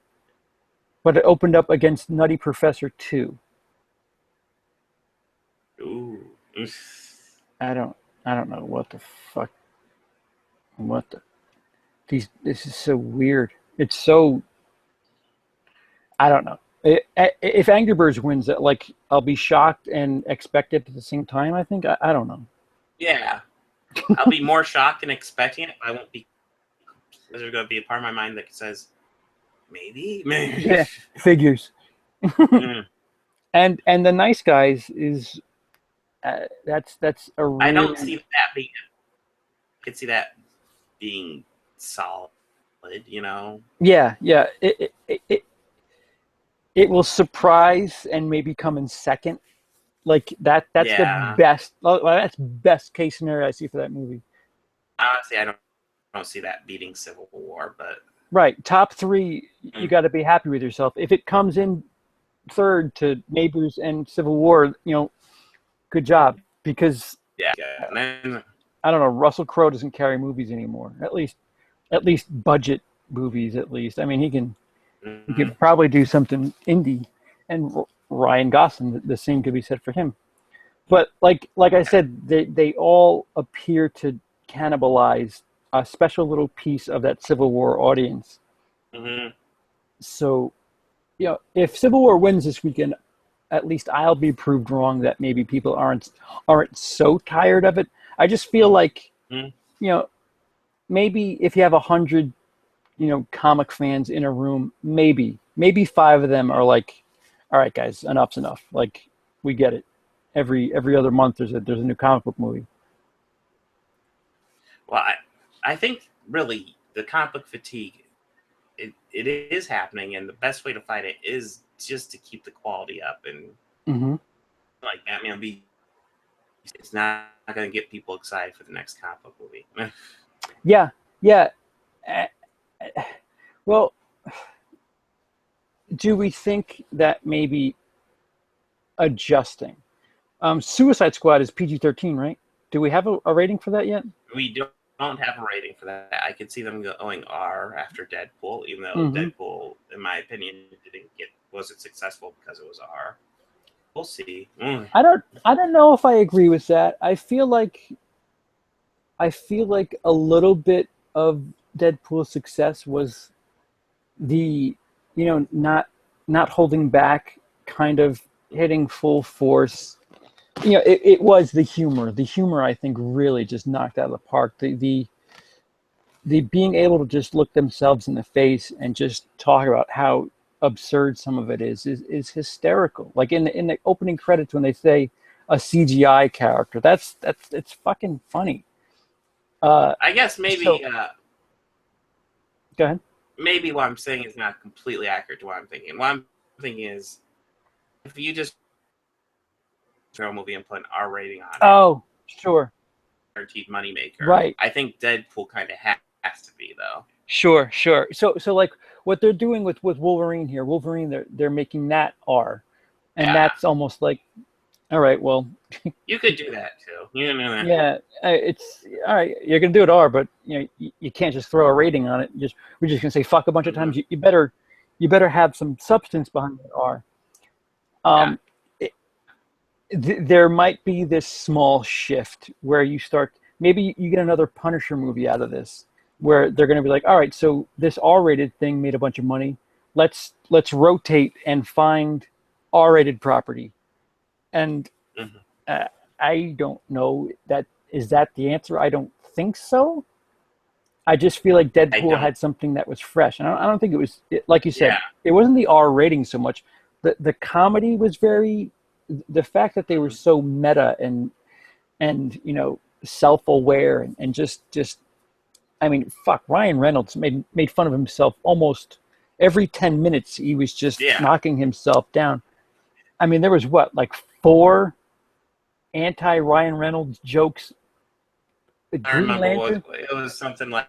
But it opened up against Nutty Professor 2. Ooh. I don't I don't know what the fuck, what the this is so weird. It's so, I don't know. If Angry Birds wins, that, like, I'll be shocked and expect it at the same time. I think I don't know. Yeah, I'll be more shocked and expecting it. I won't be. There's going to be a part of my mind that says maybe, maybe. Yeah, figures. Mm. And The Nice Guys is, that's a I don't really, see that being. I could see that being solid. You know. yeah. It will surprise and maybe come in second. Like that's the Yeah. best. Well, that's best case scenario I see for that movie. Honestly, I don't see that beating Civil War, but Right, top three. You mm, got to be happy with yourself. If it comes in third to Neighbors and Civil War, good job, because yeah. And then I don't know. Russell Crowe doesn't carry movies anymore. At least budget movies. At least, I mean, he mhm. could probably do something indie. And Ryan Gosling, the same could be said for him. But like I said, they all appear to cannibalize a special little piece of that Civil War audience. Mhm. So, if Civil War wins this weekend, at least I'll be proved wrong that maybe people aren't so tired of it. I just feel like, Mhm. you know maybe if you have 100, comic fans in a room, maybe five of them are like, all right, guys, enough's enough. Like, we get it. Every other month there's a new comic book movie. Well, I think really the comic book fatigue it is happening, and the best way to fight it is just to keep the quality up. And Hmm. like Batman v, it's not going to get people excited for the next comic book movie. Yeah, yeah. Uh, well, do we think that maybe adjusting? Suicide Squad is PG-13, right? Do we have a rating for that yet? We don't have a rating for that. I could see them going R after Deadpool, even though Hmm. Deadpool, in my opinion, wasn't successful because it was R. We'll see. Mm. I don't know if I agree with that. I feel like a little bit of Deadpool's success was the, not holding back, kind of hitting full force. It was the humor. The humor, I think, really just knocked out of the park. The being able to just look themselves in the face and just talk about how absurd some of it is hysterical. Like in the opening credits when they say a CGI character, that's it's fucking funny. Uh, I guess so go ahead. maybe what I'm saying is not completely accurate to what I'm thinking. What I'm thinking is if you just throw a movie and put an R rating on it, Oh, sure. guaranteed moneymaker. Right. I think Deadpool kind of has to be though. Sure, sure. So like what they're doing with Wolverine here, Wolverine, they're making that R, and Yeah, that's almost like, all right, well, you could do that too. You know, yeah, it's all right. You're gonna do it R, but you can't just throw a rating on it. We're just gonna say fuck a bunch of times. You better have some substance behind that R. yeah. Um, there might be this small shift where you start, maybe you get another Punisher movie out of this, where they're going to be like, all right, so this R-rated thing made a bunch of money. Let's rotate and find R-rated property. And Mhm. uh, I don't know, that is that the answer? I don't think so. I just feel like I Deadpool don't. had something that was fresh, and I don't think like you said, Yeah. it wasn't the R rating so much. The comedy was very, the fact that they were Mhm. so meta and self-aware and just I mean, fuck, Ryan Reynolds made fun of himself almost every 10 minutes. He was just Yeah. knocking himself down. I mean, there was what, like four anti Ryan Reynolds jokes. I Green remember what Lantern. it was something like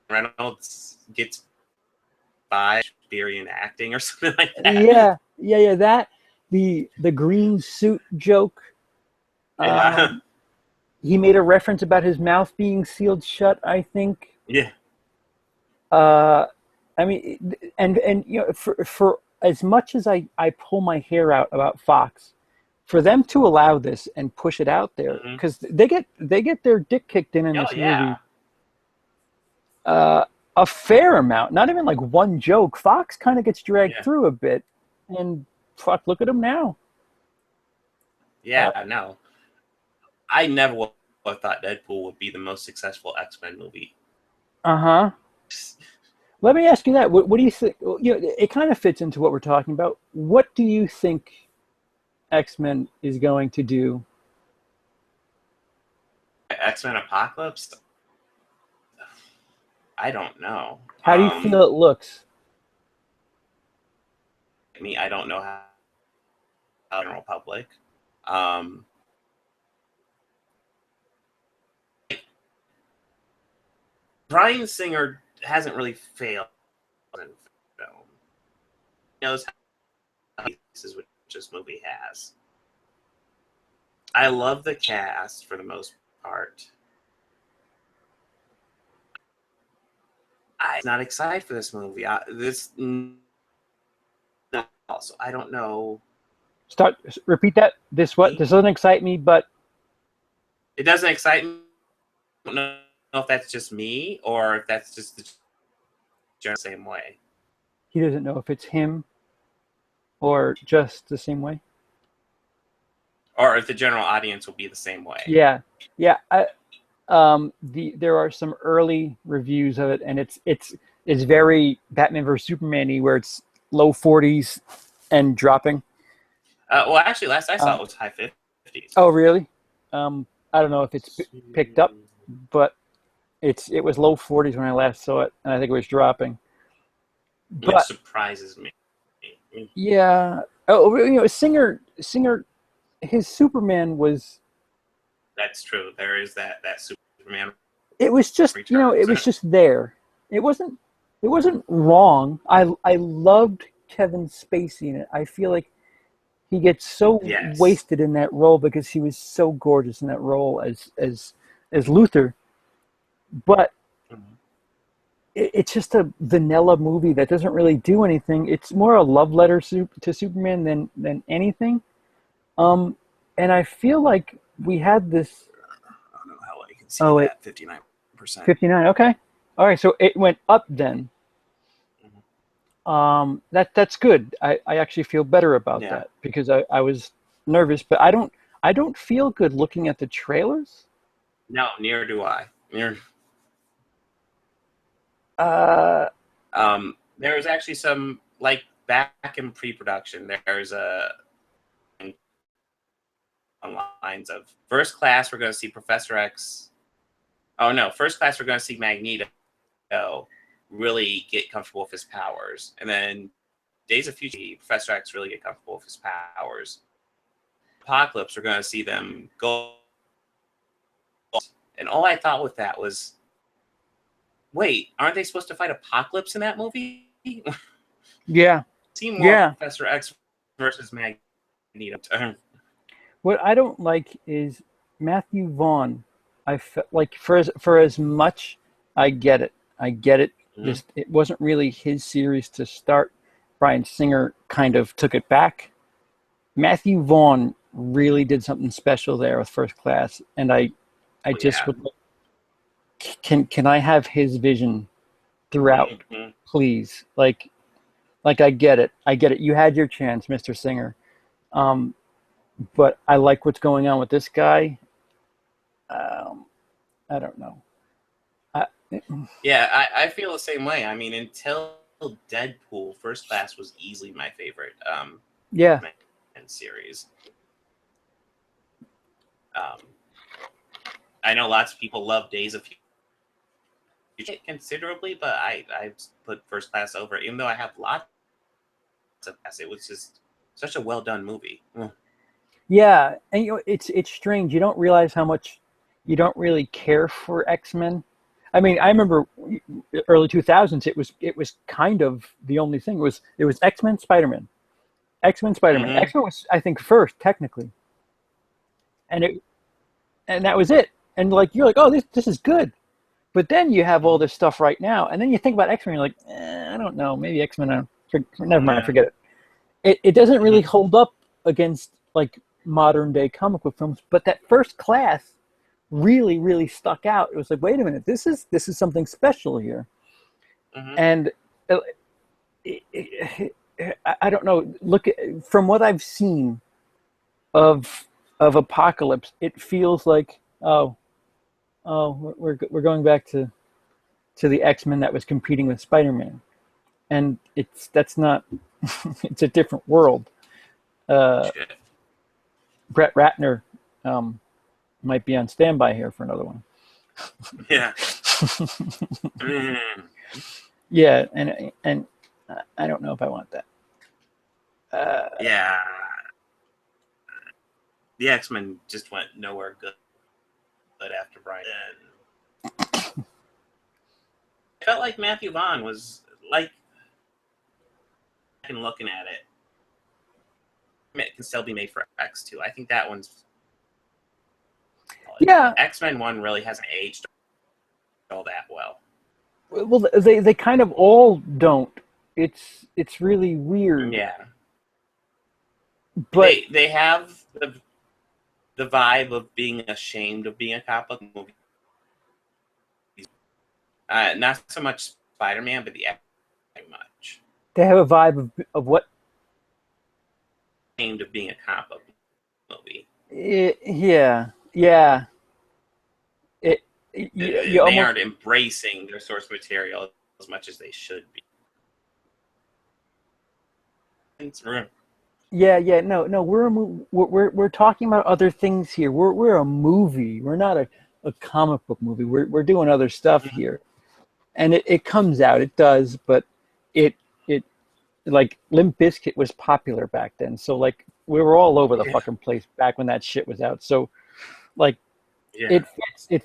Reynolds gets by Shakespearean acting or something like that. Yeah. That the green suit joke. Yeah. Um, he made a reference about his mouth being sealed shut, I think. Yeah. Uh, I mean, and for as much as I pull my hair out about Fox, for them to allow this and push it out there, Hmm. because they get their dick kicked in Oh this yeah. movie, uh, a fair amount. Not even like one joke. Fox kind of gets dragged Yeah. through a bit, and fuck, look at them now. Yeah. No, I never would have thought Deadpool would be the most successful X-Men movie. Uh-huh. Let me ask you that. What do you think? It kind of fits into what we're talking about. What do you think X-Men is going to do? X-Men Apocalypse. I don't know. How do you feel it looks? I don't know how general public. Um, Bryan Singer hasn't really failed in film. He knows how pieces which this movie has. I love the cast for the most part. I'm not excited for this movie. Also, I don't know. Repeat that. This doesn't excite me, but It doesn't excite me. I don't know if that's just me or if that's just the general same way. he doesn't know if it's him or just the same way. Or if the general audience will be the same way. Yeah. There are some early reviews of it, and it's very Batman vs Superman-y, where it's low 40s and dropping. Well, actually, last I saw Um, it was high 50s. oh, really? I don't know if it's picked up, but it was low 40s when I last saw it, and I think it was dropping. Which But surprises me. yeah, Singer, his Superman was. That's true. There is that Superman It was just returns. it was just there. It wasn't wrong. I loved Kevin Spacey in it. I feel like he gets so Yes. wasted in that role because he was so gorgeous in that role as Luthor. But Mhm. it's just a vanilla movie that doesn't really do anything. It's more a love letter to Superman than anything. Um, and I feel like we had this. I don't know how well you can see Oh wait, that 59%. 59. Okay, all right. So it went up then. Mhm. That's good. I actually feel better about Yeah. that because I was nervous, but I don't feel good looking at the trailers. No, near do I. Uh, There's actually some like back in pre-production. There's a on lines of First Class. We're going to see Professor X. Oh no, First Class. We're going to see Magneto really get comfortable with his powers, and then Days of Future, Professor X really get comfortable with his powers. Apocalypse, we're going to see them go And all I thought with that was, wait, aren't they supposed to fight Apocalypse in that movie? Yeah. See more Yeah. Professor X versus Magneto. What I don't like is Matthew Vaughn. I felt like for as much, I get it. I get it. Mhm. It wasn't really his series to start. Bryan Singer kind of took it back. Matthew Vaughn really did something special there with First Class, and I just Yeah. would can I have his vision throughout, Mhm. please? Like I get it. I get it. You had your chance, Mr. Singer. But I like what's going on with this guy. I don't know. I, Yeah, I feel the same way. I mean, until Deadpool, First Class was easily my favorite yeah. series. I know lots of people love Days of Future considerably, but I put First Class over it, even though I have lots of class. It was just such a well done movie. Yeah, and it's strange. You don't realize how much you don't really care for X-Men. I mean, I remember early 2000s. It was kind of the only thing. It was X-Men, Spider-Man, X-Men, Spider-Man. Mm-hmm. X-Men was, I think, first technically, and that was it. And like you're like, oh, this is good. But then you have all this stuff right now, and then you think about X-Men. You're like, I don't know, maybe X-Men. Never mind, forget it. It doesn't really hold up against like modern day comic book films, but that First Class really, really stuck out. It was like, wait a minute, this is something special here. Mm-hmm. And I don't know. Look from what I've seen of Apocalypse, it feels like we're going back to the X-Men that was competing with Spider-Man, and that's not. It's a different world. Brett Ratner might be on standby here for another one. Yeah. Yeah, and I don't know if I want that. Yeah. The X-Men just went nowhere good after Brian. I felt like Matthew Vaughn was like, and looking at it can still be made for X2. I think that one's. Yeah. X-Men 1 really hasn't aged all that well. Well, they kind of all don't. It's really weird. Yeah. But they have the vibe of being ashamed of being a comic book movie. Not so much Spider-Man, but the X-Men much. They have a vibe of what? Ashamed of being a comic book movie. Yeah. They aren't embracing their source material as much as they should be. Yeah. No. We're talking about other things here. We're a movie. We're not a comic book movie. We're doing other stuff here, and it comes out. It does, but it like Limp Bizkit was popular back then. So like we were all over the fucking place back when that shit was out. So like it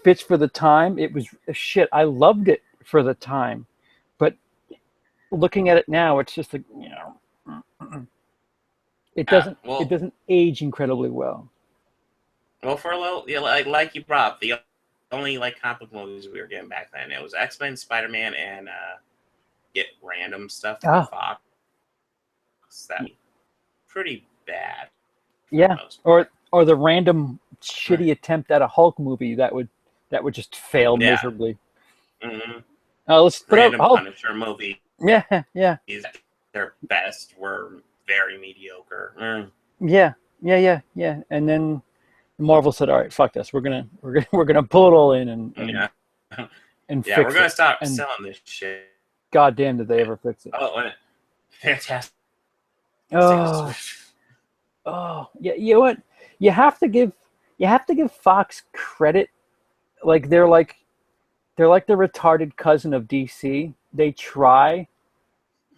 fits for the time. It was shit. I loved it for the time, but looking at it now, it's just like it doesn't age incredibly well. Well, for a little, like you brought up, the only like comic book movies we were getting back then, it was X-Men, Spider-Man, and get random stuff from Fox. That was pretty bad. Yeah, or the random shitty attempt at a Hulk movie that would just fail miserably. Mm-hmm. Let's put random out Punisher movie. Yeah. Their best were very mediocre. Yeah. And then Marvel said, "All right, fuck this. We're gonna pull it all in and fix we're gonna it. stop selling this shit." God damn, did they ever fix it? Oh, fantastic! Oh, yeah. You know what? You have to give Fox credit. Like they're like the retarded cousin of DC. They try,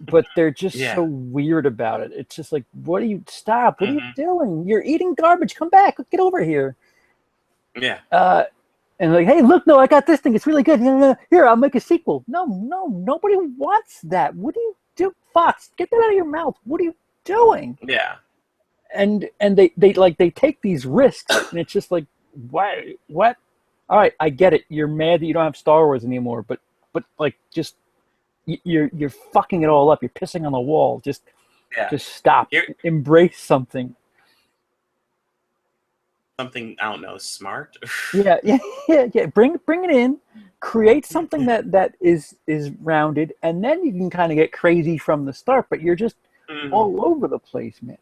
but they're just so weird about it. It's just like, what are you? Stop! What are you doing? You're eating garbage. Come back. Get over here. Yeah. and like, hey, look, no, I got this thing. It's really good. Here, I'll make a sequel. No, nobody wants that. What do you do, Fox? Get that out of your mouth. What are you doing? Yeah. And they take these risks, and it's just like, what? All right, I get it. You're mad that you don't have Star Wars anymore, but like, just you're fucking it all up. You're pissing on the wall. Just stop. Embrace something. Something, I don't know, smart. Yeah. Bring it in. Create something that is rounded, and then you can kind of get crazy from the start. But you're just all over the place, man.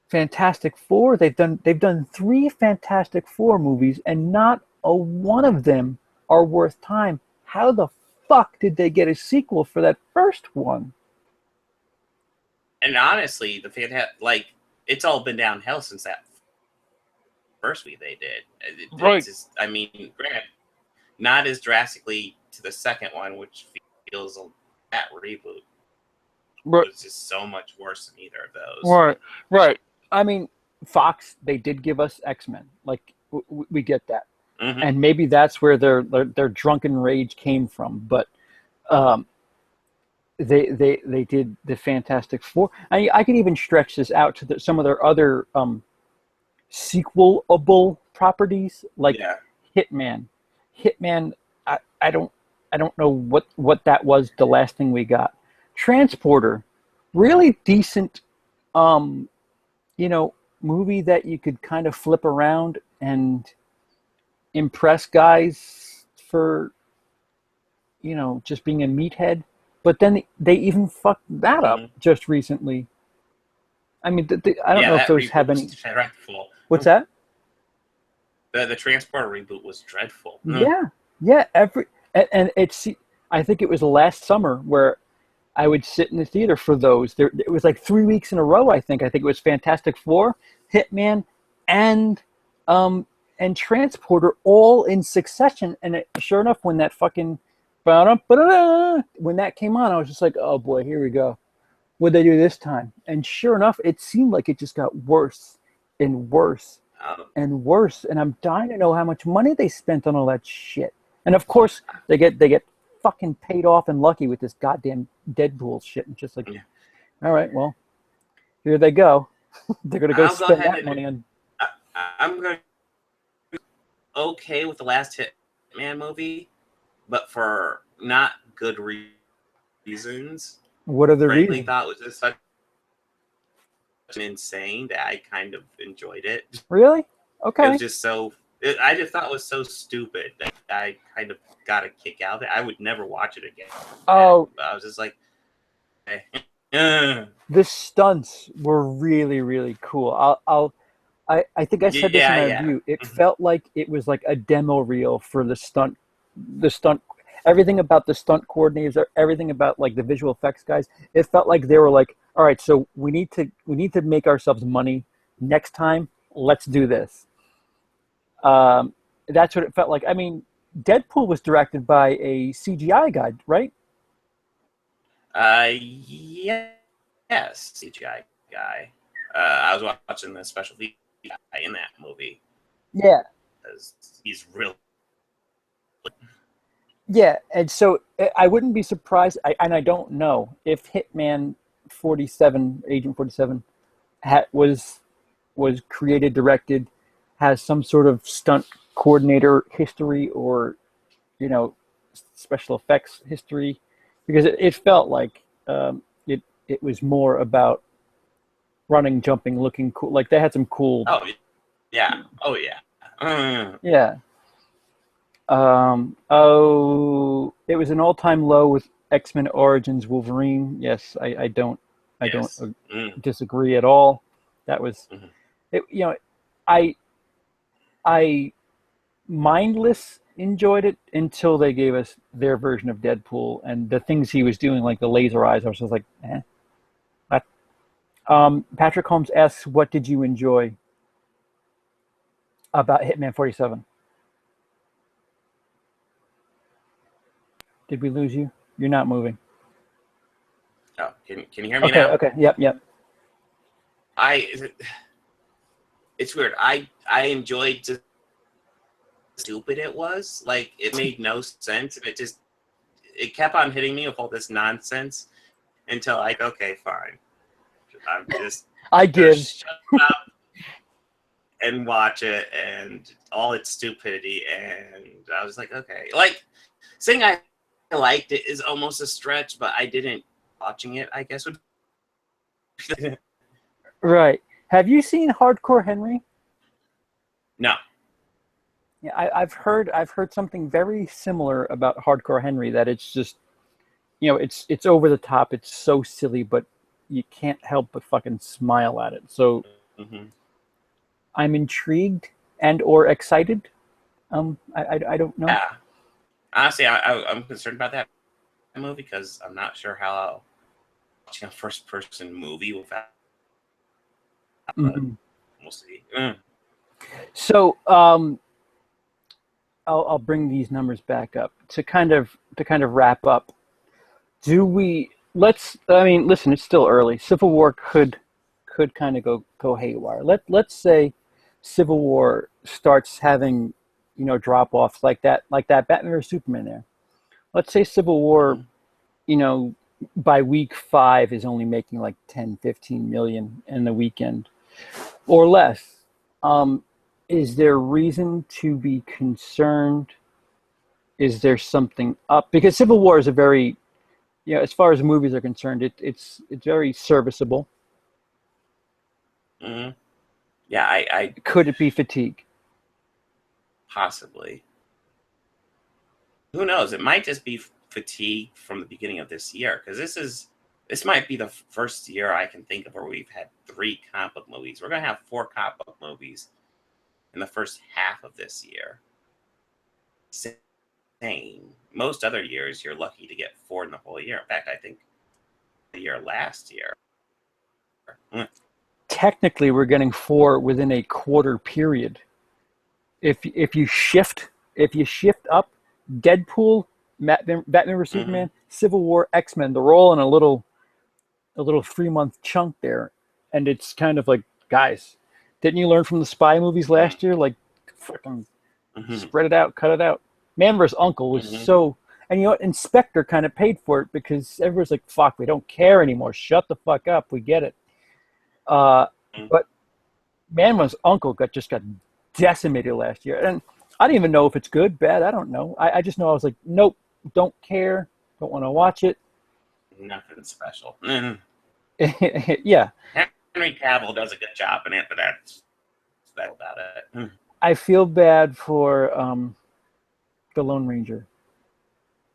Fantastic Four. They've done 3 Fantastic Four movies, and not a one of them are worth time. How the fuck did they get a sequel for that first one? And honestly, it's all been downhill since that first movie they did. Right. I mean, granted, not as drastically to the second one, which feels that reboot. Right. It was just so much worse than either of those. Right. I mean, Fox, they did give us X-Men. Like, we get that. And maybe that's where their drunken rage came from. But they did the Fantastic Four. I could even stretch this out to some of their other sequelable properties, like Hitman. I don't know what that was. The last thing we got, Transporter, really decent. Movie that you could kind of flip around and impress guys for, just being a meathead. But then they even fucked that up just recently. I mean, I don't know if those have any. Dreadful. What's that? The Transporter reboot was dreadful. Yeah. And it's. I think it was last summer where I would sit in the theater for those. It was like 3 weeks in a row. I think it was Fantastic Four, Hitman, and Transporter, all in succession. And sure enough, when that fucking when that came on, I was just like, oh boy, here we go. What'd they do this time? And sure enough, it seemed like it just got worse and worse and worse. And I'm dying to know how much money they spent on all that shit. And of course, they get fucking paid off and lucky with this goddamn Deadpool shit. And just like, all right, well, here they go. They're gonna go spend that money on. I'm going to be okay with the last Hitman movie, but for not good reasons. What are the reasons? I thought it was just such insane that I kind of enjoyed it. Really? Okay. It was just I just thought it was so stupid that I kind of got a kick out of it. I would never watch it again. Oh. I was just like, The stunts were really, really cool. I think I said this in my review. It felt like it was like a demo reel for the stunt, everything about the stunt coordinators, everything about like the visual effects guys. It felt like they were like, all right, so we need to make ourselves money next time. Let's do this. That's what it felt like. I mean, Deadpool was directed by a CGI guy, right? Yes, CGI guy. I was watching the special feature guy in that movie. Yeah, he's real. Yeah, and so I wouldn't be surprised, and I don't know if Hitman 47, Agent 47, was created, directed, has some sort of stunt coordinator history or, special effects history, because it felt like it was more about running, jumping, looking cool. Like they had some cool. Oh yeah. Yeah. It was an all-time low with X-Men Origins Wolverine. Yes, I don't disagree at all. That was, I mindless enjoyed it until they gave us their version of Deadpool and the things he was doing, like the laser eyes. I was just like, What? Patrick Holmes asks, what did you enjoy about Hitman 47? Did we lose you? You're not moving. Oh, can you hear me now? Okay. Yep. It's weird. I enjoyed just stupid it was. Like, it made no sense, and it kept on hitting me with all this nonsense until like, okay, fine, I'm just I gonna give. shut up and watch it and all its stupidity. And I was like, okay, like saying I liked it is almost a stretch, but I didn't. Watching it, I guess would. Right. Have you seen Hardcore Henry? No. Yeah, I've heard something very similar about Hardcore Henry, that it's just, it's over the top. It's so silly, but you can't help but fucking smile at it. So Mm-hmm. I'm intrigued and or excited. I don't know. Yeah. Honestly, I'm concerned about that movie because I'm not sure how watching a first person movie without, but Mhm. we'll see. So I'll bring these numbers back up to kind of wrap up. Do we let's I mean, listen, it's still early. Civil War could kind of go haywire. Let's say Civil War starts having, drop offs like that Batman vs Superman there. Let's say Civil War, Mm-hmm. you know, by week 5 is only making like 10, 15 million in the weekend or less. Um, is there reason to be concerned? Is there something up? Because Civil War is a very, as far as movies are concerned, it's very serviceable. Mm-hmm. Yeah, I Could it be fatigue? possibly. Who knows? It might just be fatigue from the beginning of this year because this might be the first year I can think of where we've had 3 comic book movies. We're gonna have 4 comic book movies in the first half of this year. Same. Most other years, you're lucky to get 4 in the whole year. In fact, I think the year last year. Mm. Technically, we're getting 4 within a quarter period. If you shift up, Deadpool, Batman vs Mhm. Superman, Civil War, X-Men, they're all in a little 3-month chunk there, and it's kind of like, guys, didn't you learn from the spy movies Mhm. last year? Like, fucking Mhm. spread it out, cut it out. Man vs Uncle was Mhm. so, and you know what? Inspector kind of paid for it because everyone's like, fuck, we don't care anymore. Shut the fuck up. We get it. Uh, Mhm. but Man vs Uncle got decimated last year, and I don't even know if it's good, bad. I don't know. I just know I was like, nope, don't care, don't want to watch it. Nothing special. Mhm. Yeah, Henry Cavill does a good job in it, but that's about it. Mhm. I feel bad for the Lone Ranger.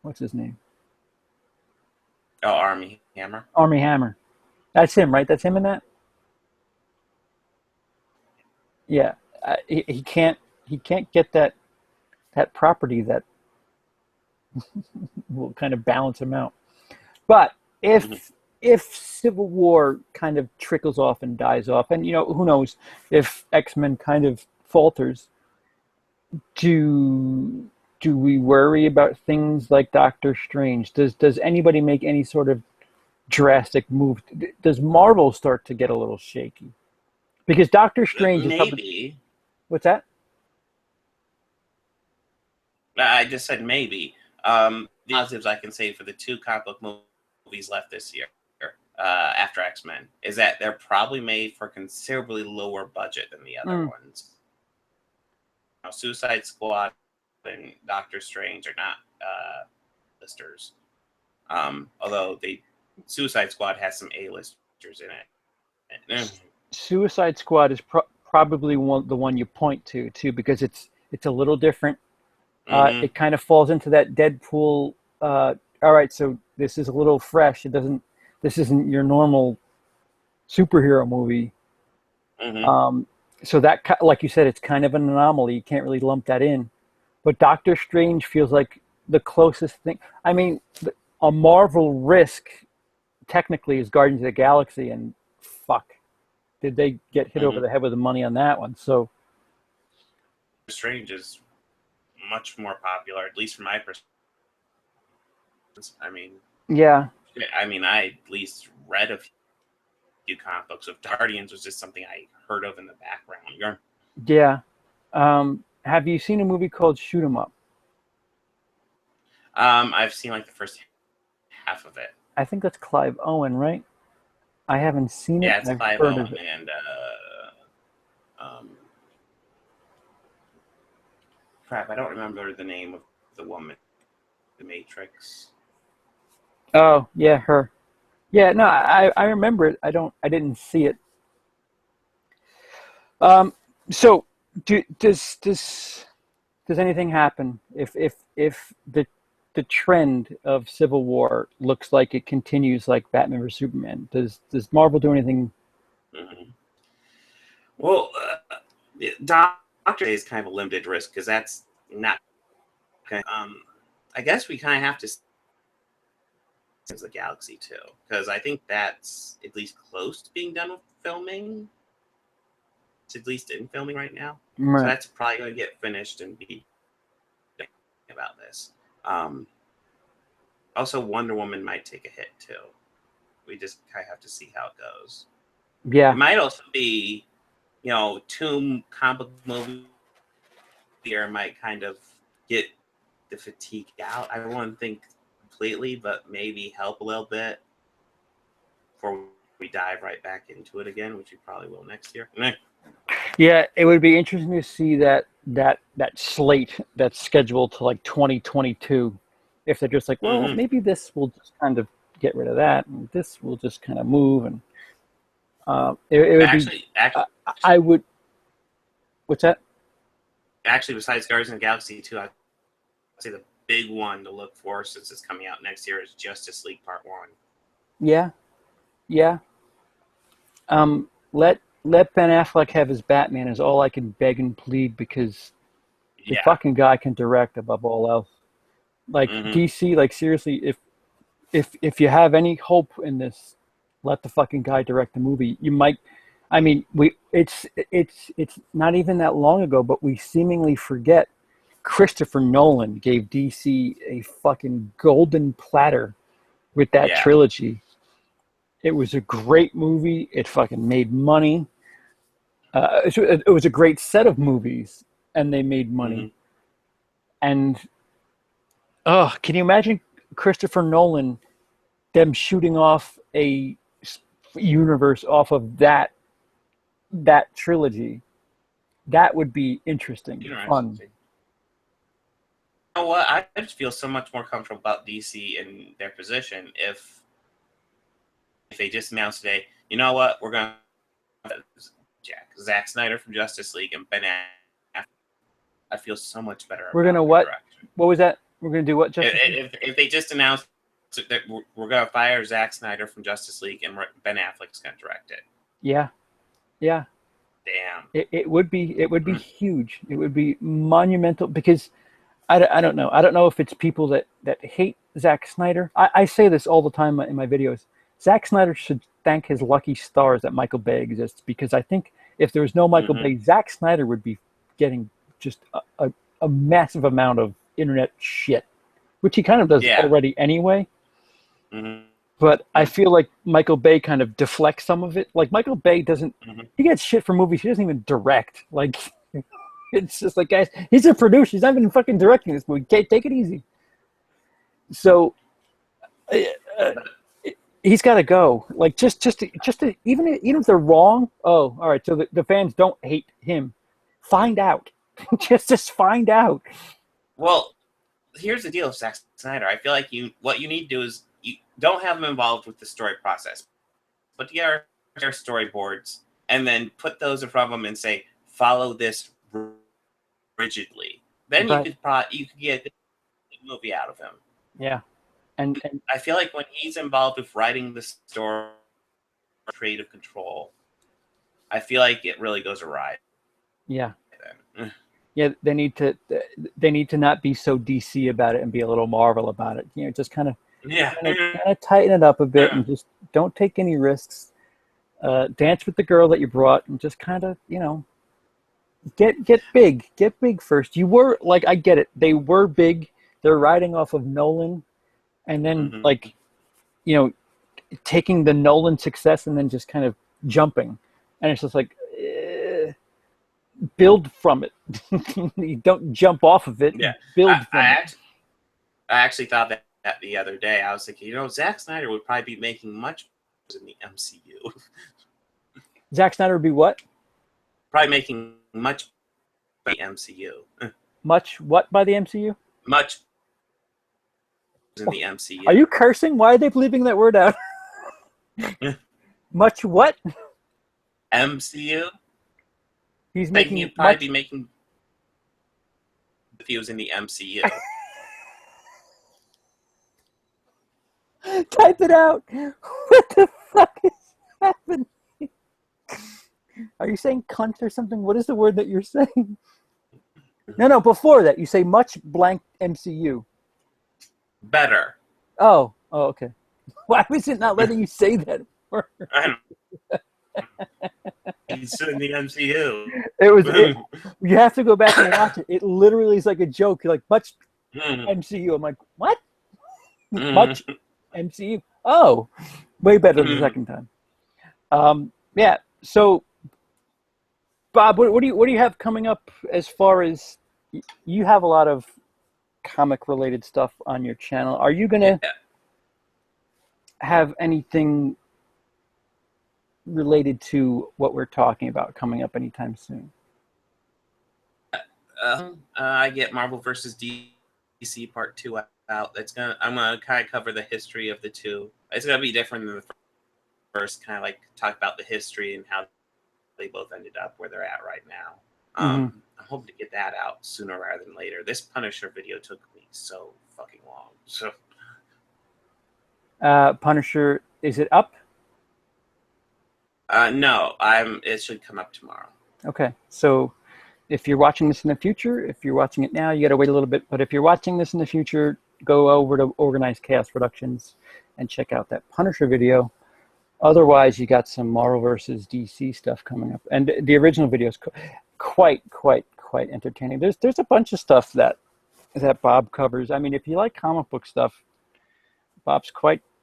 What's his name? Oh, Army Hammer. Army Hammer. That's him, right? That's him in that. Yeah, he can't get that property that will kind of balance him out. But Mhm. if Civil War kind of trickles off and dies off, and who knows if X-Men kind of falters, do do we worry about things like Doctor Strange? Does anybody make any sort of drastic move? Does Marvel start to get a little shaky? Because Doctor Strange is probably, Maybe. what's that? I just said maybe. The positives I can say for the 2 comic book movies left this year, after X-Men, is that they're probably made for considerably lower budget than the other Mm, ones. Suicide Squad and Doctor Strange are not listers. Although Suicide Squad has some A-listers in it. Suicide Squad is probably the one you point to too, because it's a little different. Mm-hmm. It kind of falls into that Deadpool. All right, so this is a little fresh. It doesn't. This isn't your normal superhero movie. Mm-hmm. Um, so that, like you said, it's kind of an anomaly. You can't really lump that in. But Doctor Strange feels like the closest thing. I mean, a Marvel risk technically is Guardians of the Galaxy, and fuck, did they get hit over Mm-hmm. the head with the money on that one? So Strange is much more popular, at least from my perspective. I mean, yeah, I at least read a few comic books of Guardians was just something I heard of in the background. yeah. Have you seen a movie called Shoot 'Em Up? I've seen like the first half of it. I think that's Clive Owen, right? I haven't seen it. Yeah, it's I've Clive heard of Owen it. and um, crap. I don't remember the name of the woman, The Matrix. Oh, yeah, her. Yeah, no, I remember it. I didn't see it. Um, so does anything happen if the trend of Civil War looks like it continues like Batman vs Superman? Does Marvel do anything? Hmm. Well, Doctor Day is kind of a limited risk because that's not. Okay. I guess we kind of have to the Galaxy too, because I think that's at least close to being done with filming. It's at least in filming right now, so Right. that's probably going to get finished and be about this. Um, Also, Wonder Woman might take a hit too. We just kind of have to see how it goes. It Yeah. might also be, Tomb comic book movie here might kind of get the fatigue out. I wouldn't think completely, but maybe help a little bit before we dive right back into it again, which we probably will next year. Yeah, it would be interesting to see that slate that's scheduled to like 2022. If they're just like, well, Mm-hmm. maybe this will just kind of get rid of that, and this will just kind of move, and it would be. Actually, Uh, I would. What's that? besides Guardians of the Galaxy 2, I'd say the big one to look for since it's coming out next year is Justice League Part 1. Yeah, yeah. Let Ben Affleck have his Batman is all I can beg and plead because the Yeah. fucking guy can direct above all else. Like Mm-hmm. DC, like seriously, if you have any hope in this, let the fucking guy direct the movie. You might, I mean, it's not even that long ago, but we seemingly forget Christopher Nolan gave DC a fucking golden platter with that Yeah. trilogy. It was a great movie. It fucking made money. It was a great set of movies, and they made money. Mm-hmm. And oh, can you imagine Christopher Nolan them shooting off a universe off of that trilogy? That would be interesting, fun. Interesting. You know what? I just feel so much more comfortable about DC in their position if they just announced today, you know what, we're going to Zack Snyder from Justice League and Ben Affleck. I feel so much better We're about gonna their what? direction. What was that? We're gonna do what? Justice League? If they just announced that we're going to fire Zack Snyder from Justice League and Ben Affleck's going to direct it. Yeah, yeah. Damn. It would be huge. It would be monumental because I don't know. I don't know if it's people that hate Zack Snyder. I say this all the time in my videos. Zack Snyder should thank his lucky stars that Michael Bay exists because I think if there was no Michael Bay, Zack Snyder would be getting just a massive amount of internet shit, which he kind of does already anyway. Mm-hmm. But I feel like Michael Bay kind of deflects some of it. Like Michael Bay doesn't, he gets shit for movies he doesn't even direct. Like it's just like, guys, he's a producer. He's not even fucking directing this movie. Take it easy. So he's got to go. Like just to even if they're wrong. Oh, all right. So the fans don't hate him. Find out. just find out. Well, here's the deal with Zack Snyder. I feel like what you need to do is you don't have him involved with the story process. Put together their storyboards and then put those in front of him and say, follow this rigidly. Then you could get the movie out of him. Yeah. And I feel like when he's involved with writing the story, creative control, I feel like it really goes awry. Yeah. Then. Yeah, they need to not be so DC about it and be a little Marvel about it. You know, just kind of tighten it up a bit and just don't take any risks. Dance with the girl that you brought and just kind of, get big first. You were like, I get it. They were big. They're riding off of Nolan and then taking the Nolan success and then just kind of jumping. And it's just like, build from it. You don't jump off of it. Yeah, Build from it. I actually thought that the other day. I was thinking, Zack Snyder would probably be making much in the MCU. Zack Snyder would be what? Probably making much in the MCU. Much what by the MCU? Much in the MCU. Are you cursing? Why are they bleeping that word out? Much what? MCU? He's Making making he'd probably much. be making if he was in the MCU. Type it out. What the fuck is happening? Are you saying cunt or something? What is the word that you're saying? No, before that, you say much blank MCU. Better. Oh, okay. Why was it not letting you say that word? I don't He's in the MCU. You have to go back and watch it. It literally is like a joke. You're like, much MCU. I'm like, what? Much MCU. Oh, way better the second time. Yeah. So, Bob, what do you have coming up as far as you have a lot of comic related stuff on your channel? Are you gonna have anything related to what we're talking about coming up anytime soon? I get Marvel versus DC Part 2 out. I'm gonna kind of cover the history of the two. It's gonna be different than the first. Kind of like talk about the history and how they both ended up where they're at right now. I'm hoping to get that out sooner rather than later. This Punisher video took me so fucking long. So, Punisher, is it up? no, it should come up tomorrow. Okay, so if you're watching this in the future, if you're watching it now, you got to wait a little bit. But if you're watching this in the future, go over to Organized Chaos Productions and check out that Punisher video. Otherwise, you got some Marvel versus DC stuff coming up, and the original video is quite entertaining. There's a bunch of stuff that Bob covers. I mean, if you like comic book stuff,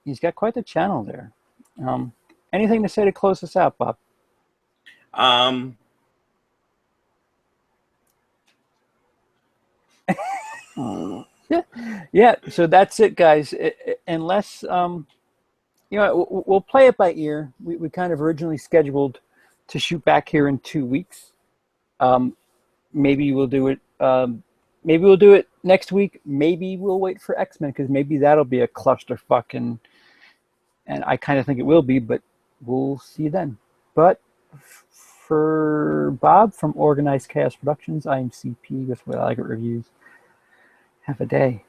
he's got quite the channel there. Anything to say to close this out, Bob? Yeah. So that's it, guys. Unless we'll play it by ear. We kind of originally scheduled to shoot back here in 2 weeks. Maybe we'll do it. Maybe we'll do it next week. Maybe we'll wait for X-Men because maybe that'll be a clusterfuck, and I kind of think it will be, but we'll see then. But for Bob from Organized Chaos Productions, I am CP with What I Like It Reviews. Have a day.